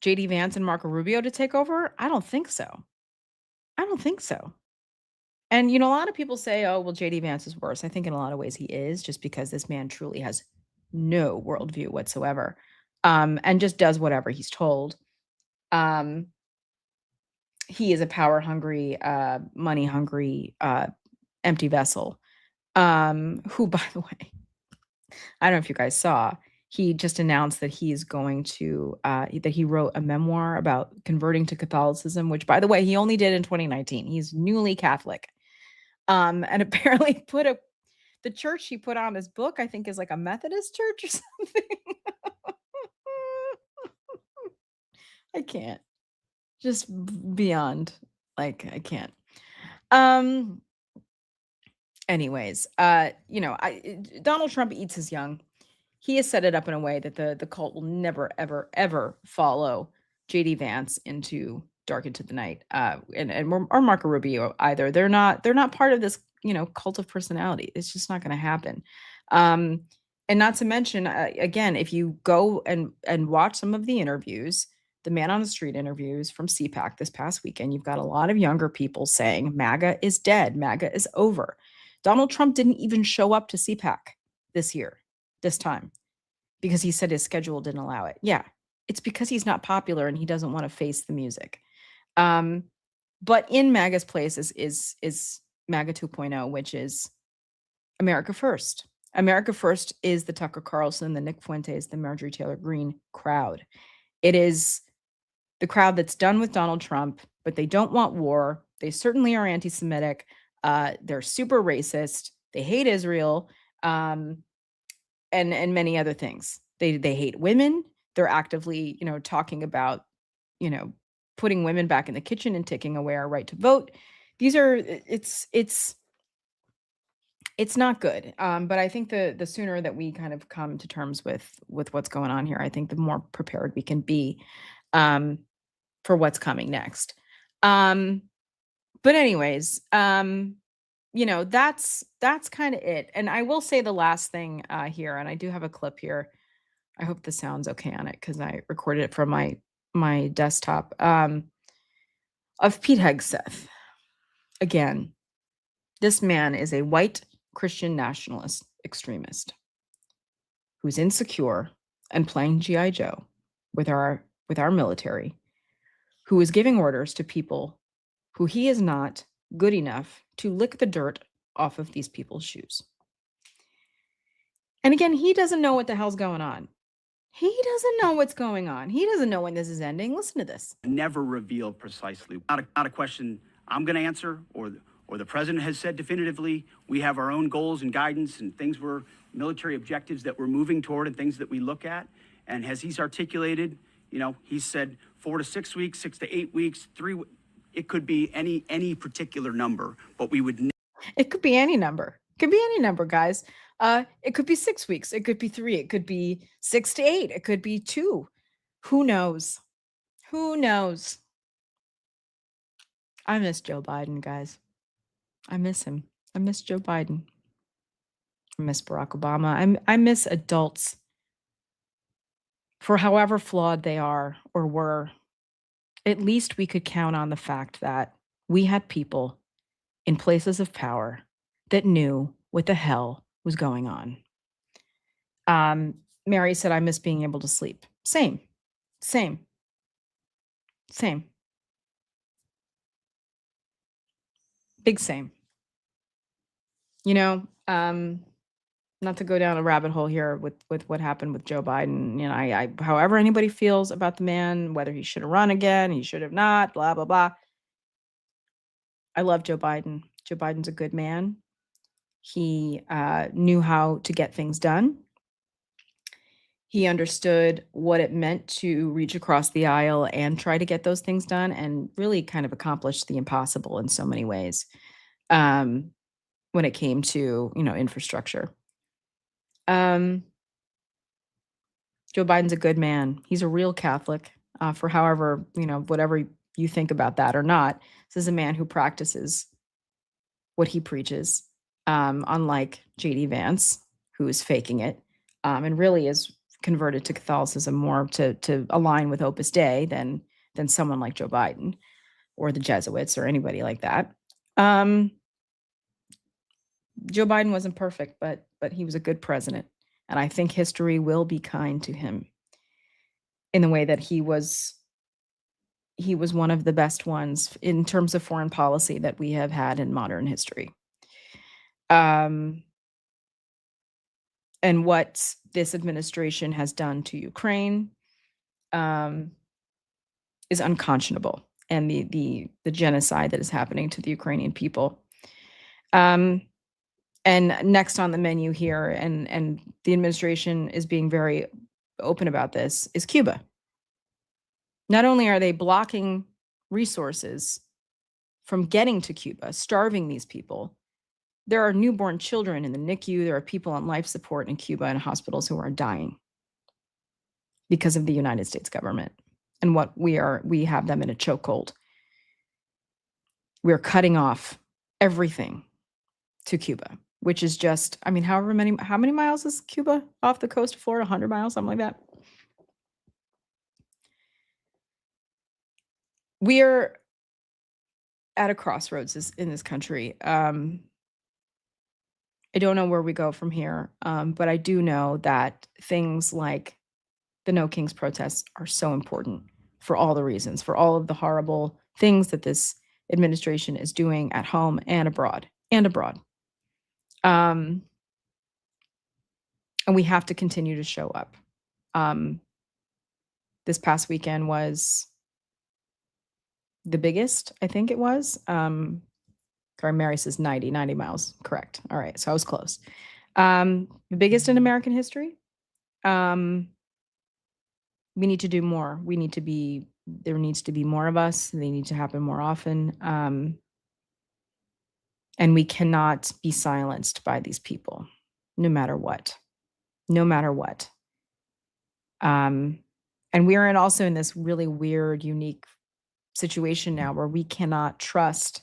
JD Vance and Marco Rubio to take over. I don't think so. And, a lot of people say, oh, well, JD Vance is worse. I think in a lot of ways he is, just because this man truly has no worldview whatsoever, and just does whatever he's told. He is a power-hungry, money-hungry, empty vessel, who, by the way, I don't know if you guys saw, he just announced that he is going to, that he wrote a memoir about converting to Catholicism, which, by the way, he only did in 2019. He's newly Catholic. And apparently the church he put on his book, I think, is like a Methodist church or something. I can't. Just beyond, like, I can't. Anyways, Donald Trump eats his young. He has set it up in a way that the cult will never, ever, ever follow JD Vance into the night, or Marco Rubio either. They're not part of this, cult of personality. It's just not going to happen. And not to mention, again, if you go and watch some of the interviews, the man on the street interviews from CPAC this past weekend, you've got a lot of younger people saying MAGA is dead, MAGA is over. Donald Trump didn't even show up to CPAC this time, because he said his schedule didn't allow it. Yeah, it's because he's not popular and he doesn't want to face the music. But in MAGA's place is MAGA 2.0, which is America First. America First is the Tucker Carlson, the Nick Fuentes, the Marjorie Taylor Greene crowd. It is the crowd that's done with Donald Trump, but they don't want war. They certainly are anti-Semitic. They're super racist. They hate Israel, and many other things. They hate women. They're actively, talking about, putting women back in the kitchen and taking away our right to vote. These are, it's not good. But I think the sooner that we kind of come to terms with what's going on here, I think the more prepared we can be for what's coming next. But anyways, that's kind of it. And I will say the last thing here, and I do have a clip here. I hope the sound's okay on it, because I recorded it from my desktop, of Pete Hegseth. Again, this man is a white Christian nationalist extremist who's insecure and playing G.I. Joe with our military, who is giving orders to people who he is not good enough to lick the dirt off of these people's shoes. And again, he doesn't know what the hell's going on. He doesn't know what's going on. He doesn't know when this is ending. Listen to this. Never reveal precisely. Not a question I'm going to answer or the president has said definitively. We have our own goals and guidance and things military objectives that we're moving toward and things that we look at. And as he's articulated, he's said 4 to 6 weeks, 6 to 8 weeks, 3. It could be any particular number, but we would. It could be any number. It could be any number, guys. It could be 6 weeks. It could be 3. It could be 6 to 8. It could be 2. Who knows? Who knows? I miss Joe Biden, guys. I miss him. I miss Joe Biden. I miss Barack Obama. I miss adults, for however flawed they are or were. At least we could count on the fact that we had people in places of power that knew what the hell was going on. Mary said, I miss being able to sleep. Same. Big same. Not to go down a rabbit hole here with what happened with Joe Biden. I however anybody feels about the man, whether he should have run again, he should have not, blah, blah, blah. I love Joe Biden. Joe Biden's a good man. He knew how to get things done. He understood what it meant to reach across the aisle and try to get those things done, and really kind of accomplish the impossible in so many ways when it came to, infrastructure. Joe Biden's a good man. He's a real Catholic, for however, whatever you think about that or not. This is a man who practices what he preaches, unlike J.D. Vance, who is faking it, and really is converted to Catholicism more to align with Opus Dei than someone like Joe Biden or the Jesuits or anybody like that. Joe Biden wasn't perfect, but he was a good president. And I think history will be kind to him in the way that he was one of the best ones in terms of foreign policy that we have had in modern history. And what this administration has done to Ukraine is unconscionable, and the genocide that is happening to the Ukrainian people. And next on the menu here, and the administration is being very open about this, is Cuba. Not only are they blocking resources from getting to Cuba, starving these people, there are newborn children in the NICU. There are people on life support in Cuba and hospitals who are dying because of the United States government and what we have them in a chokehold. We're cutting off everything to Cuba, which is just, how many miles is Cuba off the coast of Florida? 100 miles, something like that. We're at a crossroads in this country. I don't know where we go from here, but I do know that things like the No Kings protests are so important for all the reasons, for all of the horrible things that this administration is doing at home and abroad. And we have to continue to show up. This past weekend was the biggest, I think it was. Mary says 90 miles. Correct. All right. So I was close. The biggest in American history. We need to do more. There needs to be more of us. They need to happen more often. And we cannot be silenced by these people, no matter what. And we are also in this really weird, unique situation now where we cannot trust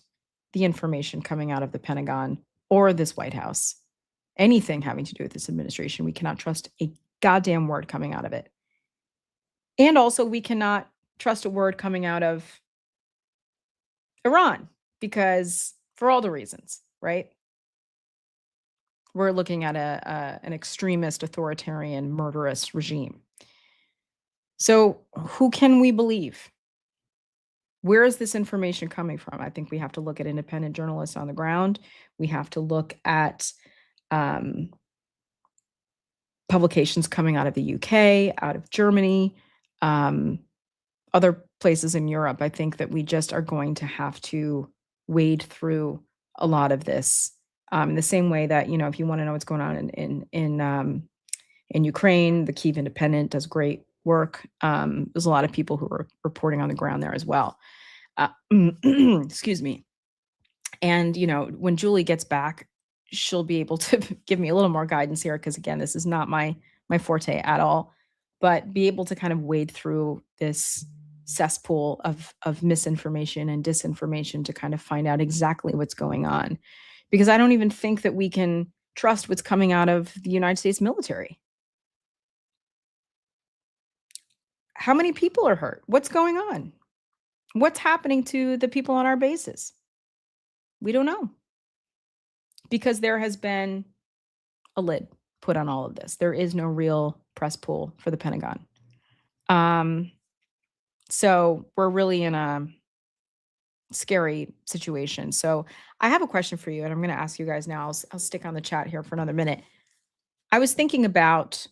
the information coming out of the Pentagon or this White House. Anything having to do with this administration, we cannot trust a goddamn word coming out of it. And also, we cannot trust a word coming out of Iran, because for all the reasons, right? We're looking at an extremist, authoritarian, murderous regime. So who can we believe? Where is this information coming from? I think we have to look at independent journalists on the ground. We have to look at publications coming out of the UK, out of Germany, other places in Europe. I think that we just are going to have to wade through a lot of this, in the same way that, if you want to know what's going on in Ukraine, the Kyiv Independent does great work. There's a lot of people who are reporting on the ground there as well. Excuse me. And, when Julie gets back, she'll be able to give me a little more guidance here, because again, this is not my forte at all, but be able to kind of wade through this cesspool of misinformation and disinformation to kind of find out exactly what's going on. Because I don't even think that we can trust what's coming out of the United States military. How many people are hurt? What's going on? What's happening to the people on our bases? We don't know. Because there has been a lid put on all of this. There is no real press pool for the Pentagon. So we're really in a scary situation. So I have a question for you, and I'm going to ask you guys now. I'll stick on the chat here for another minute. I was thinking about,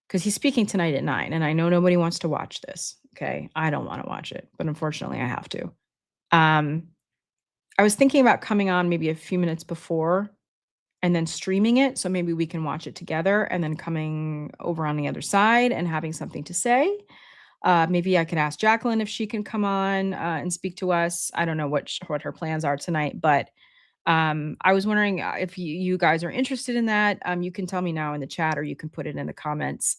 because he's speaking tonight at 9, and I know nobody wants to watch this. Okay, I don't want to watch it, but unfortunately I have to. I was thinking about coming on maybe a few minutes before and then streaming it, so maybe we can watch it together, and then coming over on the other side and having something to say. Maybe I could ask Jacqueline if she can come on and speak to us. I don't know what her plans are tonight, but I was wondering if you guys are interested in that. You can tell me now in the chat, or you can put it in the comments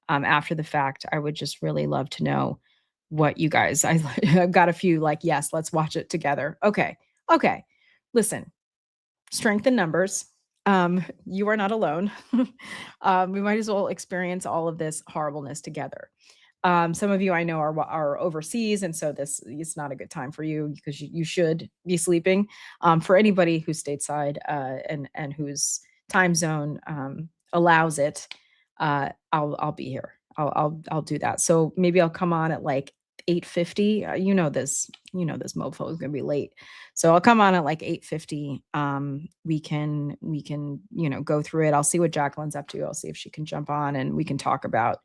after the fact. I would just really love to know what you guys, I've got a few like, yes, let's watch it together. Okay. Listen, strength in numbers. You are not alone. We might as well experience all of this horribleness together. Some of you I know are overseas, and so this is not a good time for you, because you should be sleeping. For anybody who's stateside and whose time zone allows it, I'll be here. I'll do that. So maybe I'll come on at like 8:50. This mofo is gonna be late, so I'll come on at like 8:50. We can go through it. I'll see what Jacqueline's up to. I'll see if she can jump on, and we can talk about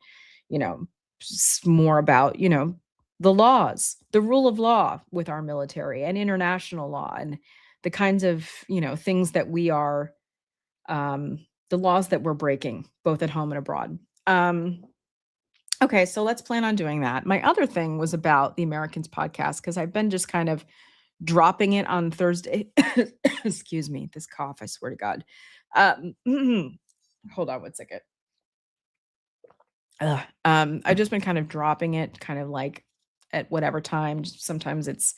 more about the laws, the rule of law with our military, and international law, and the kinds of things that we are, the laws that we're breaking both at home and abroad. Okay, so let's plan on doing that. My other thing was about the Americans podcast, because I've been just kind of dropping it on Thursday. Excuse me, this cough, I swear to God. Hold on 1 second. I've just been kind of dropping it, kind of like at whatever time. Sometimes it's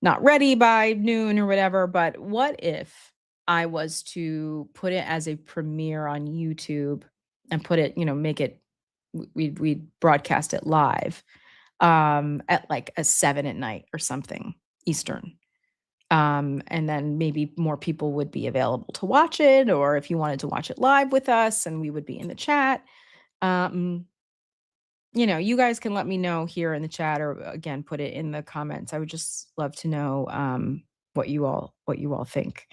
not ready by noon or whatever. But what if I was to put it as a premiere on YouTube and put it, make it, we'd broadcast it live at like a 7 at night or something Eastern. And then maybe more people would be available to watch it, or if you wanted to watch it live with us, and we would be in the chat. You guys can let me know here in the chat, or again, put it in the comments. I would just love to know what you all think.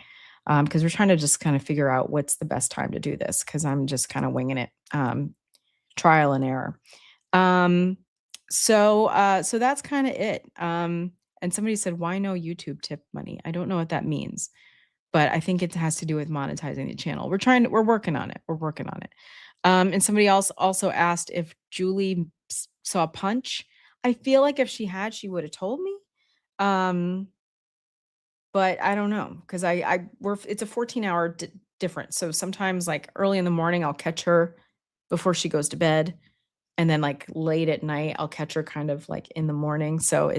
Because we're trying to just kind of figure out what's the best time to do this, because I'm just kind of winging it. Trial and error. So that's kind of it. And somebody said, why no YouTube tip money? I don't know what that means, but I think it has to do with monetizing the channel. We're working on it. And somebody else also asked if Julie saw Punch. I feel like if she had, she would have told me. But I don't know, because it's a 14-hour difference. So sometimes like early in the morning, I'll catch her before she goes to bed. And then like late at night, I'll catch her kind of like in the morning. So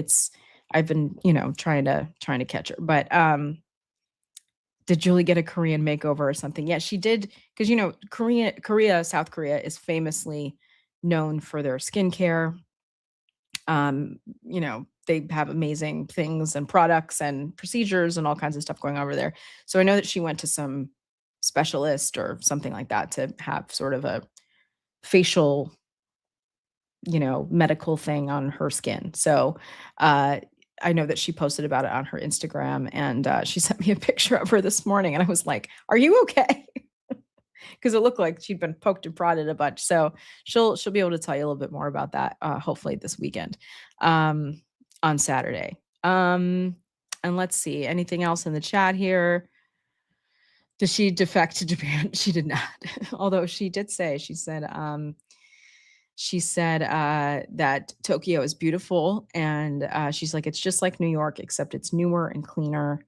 I've been, trying to catch her. But did Julie get a Korean makeover or something? Yeah, she did. Because, South Korea is famously known for their skincare. They have amazing things and products and procedures and all kinds of stuff going over there. So I know that she went to some specialist or something like that to have sort of a facial, medical thing on her skin. So I know that she posted about it on her Instagram, and she sent me a picture of her this morning, and I was like, "Are you okay?" Because it looked like she'd been poked and prodded a bunch. So she'll be able to tell you a little bit more about that, hopefully this weekend, on Saturday. And let's see, anything else in the chat here? Does she defect to Japan? She did not. Although she did say, she said that Tokyo is beautiful, and she's like, it's just like New York, except it's newer and cleaner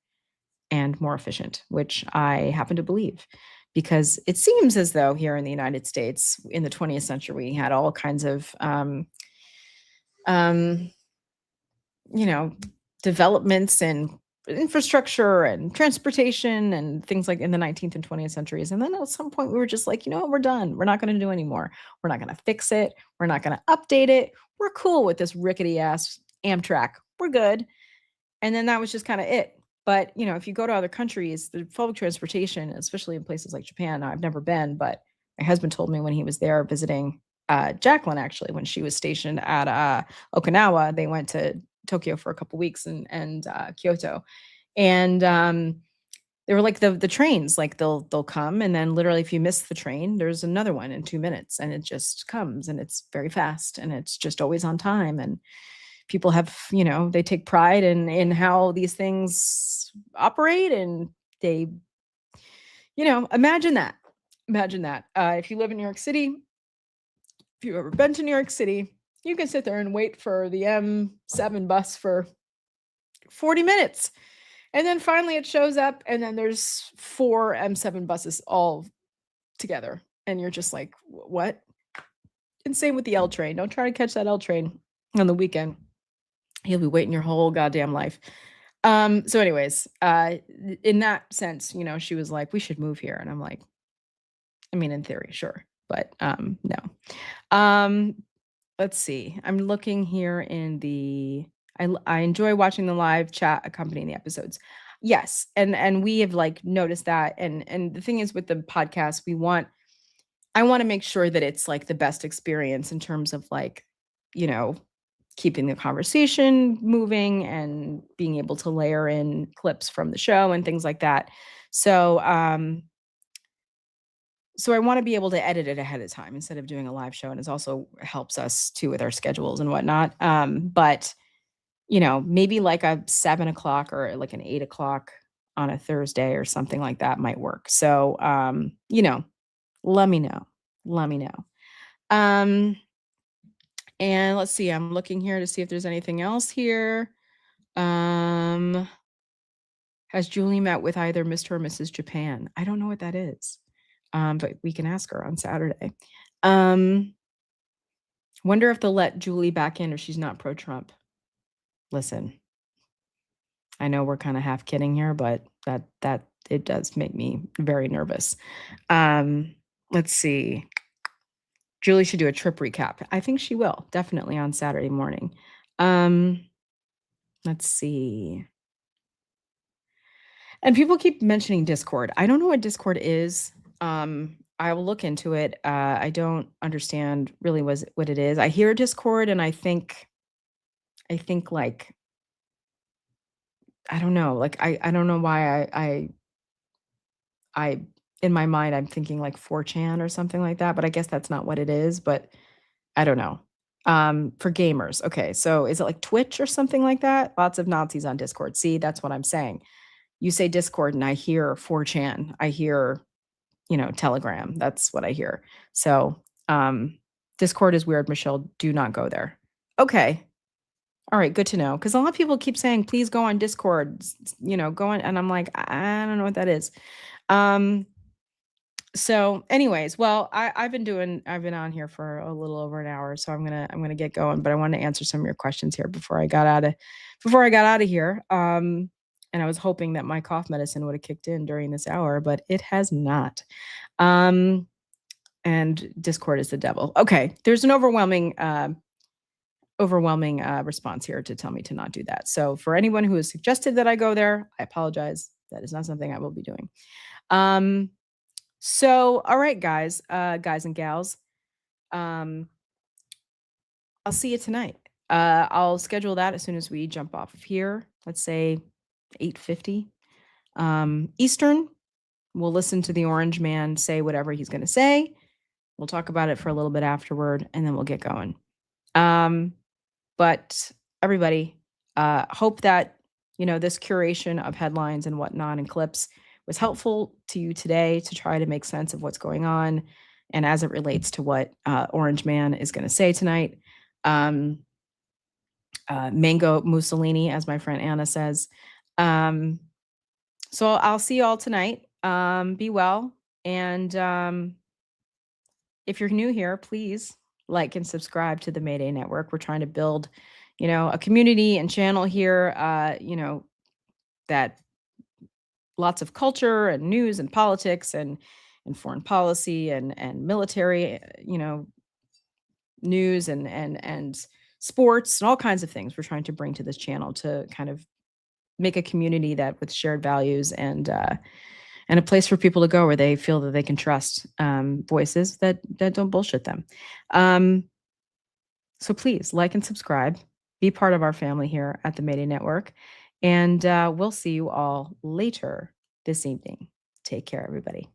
and more efficient, which I happen to believe, because it seems as though here in the United States in the 20th century we had all kinds of developments and infrastructure and transportation and things like in the 19th and 20th centuries. And then at some point we were just like, we're done. We're not going to do anymore. We're not going to fix it. We're not going to update it. We're cool with this rickety ass Amtrak. We're good. And then that was just kind of it. But, if you go to other countries, the public transportation, especially in places like Japan, I've never been, but my husband told me when he was there visiting Jacqueline, actually, when she was stationed at Okinawa, they went to Tokyo for a couple weeks and Kyoto. And they were like the trains, like they'll come, and then literally if you miss the train, there's another one in 2 minutes, and it just comes, and it's very fast, and it's just always on time. And people have, they take pride in how these things operate, and they, imagine that. If you live in New York City, if you've ever been to New York City, you can sit there and wait for the M7 bus for 40 minutes. And then finally it shows up, and then there's 4 M7 buses all together. And you're just like, what? And same with the L train. Don't try to catch that L train on the weekend. You'll be waiting your whole goddamn life. So anyways, in that sense, she was like, we should move here. And I'm like, I mean, in theory, sure. But no. Let's see. I'm looking here in the I enjoy watching the live chat accompanying the episodes. Yes. And we have noticed that. And the thing is with the podcast, I want to make sure that it's the best experience in terms of keeping the conversation moving and being able to layer in clips from the show and things like that. So I want to be able to edit it ahead of time instead of doing a live show. And it also helps us too with our schedules and whatnot. But maybe a 7 o'clock or an 8 o'clock on a Thursday or something like that might work. So, let me know. And let's see, I'm looking here to see if there's anything else here. Has Julie met with either Mr. or Mrs. Japan? I don't know what that is. But we can ask her on Saturday. Wonder if they'll let Julie back in, or she's not pro-Trump. Listen, I know we're kind of half kidding here, but that it does make me very nervous. Let's see. Julie should do a trip recap. I think she will, definitely on Saturday morning. Let's see. And people keep mentioning Discord. I don't know what Discord is. I will look into it. I don't understand really what it is. I hear Discord, and I think I don't know. I don't know why I in my mind I'm thinking 4chan or something like that, but I guess that's not what it is. But I don't know. For gamers, okay. So is it like Twitch or something like that? Lots of Nazis on Discord. See, that's what I'm saying. You say Discord, and I hear 4chan. I hear Telegram. That's what I hear. So, Discord is weird, Michelle. Do not go there. Okay. All right. Good to know. Because a lot of people keep saying, please go on Discord, go on. And I'm like, I don't know what that is. So anyways, well, I've been on here for a little over an hour, so I'm going to get going, but I want to answer some of your questions here before I got out of here. And I was hoping that my cough medicine would have kicked in during this hour, but it has not. And Discord is the devil. Okay. There's an overwhelming response here to tell me to not do that. So for anyone who has suggested that I go there, I apologize. That is not something I will be doing. So, all right, guys and gals, I'll see you tonight. I'll schedule that as soon as we jump off of here. Let's say 8:50 Eastern. We'll listen to the Orange Man say whatever he's going to say. We'll talk about it for a little bit afterward, and then we'll get going. But everybody, hope that, this curation of headlines and whatnot and clips was helpful to you today to try to make sense of what's going on and as it relates to what Orange Man is going to say tonight. Mango Mussolini, as my friend Anna says. So I'll see you all tonight. Be well. And if you're new here, please like and subscribe to the Mayday Network. We're trying to build, a community and channel here, that lots of culture and news and politics and foreign policy and military, news and sports and all kinds of things we're trying to bring to this channel to kind of make a community that with shared values and a place for people to go where they feel that they can trust voices that don't bullshit them. So please like and subscribe, be part of our family here at the Mayday Network, and we'll see you all later this evening. Take care, everybody.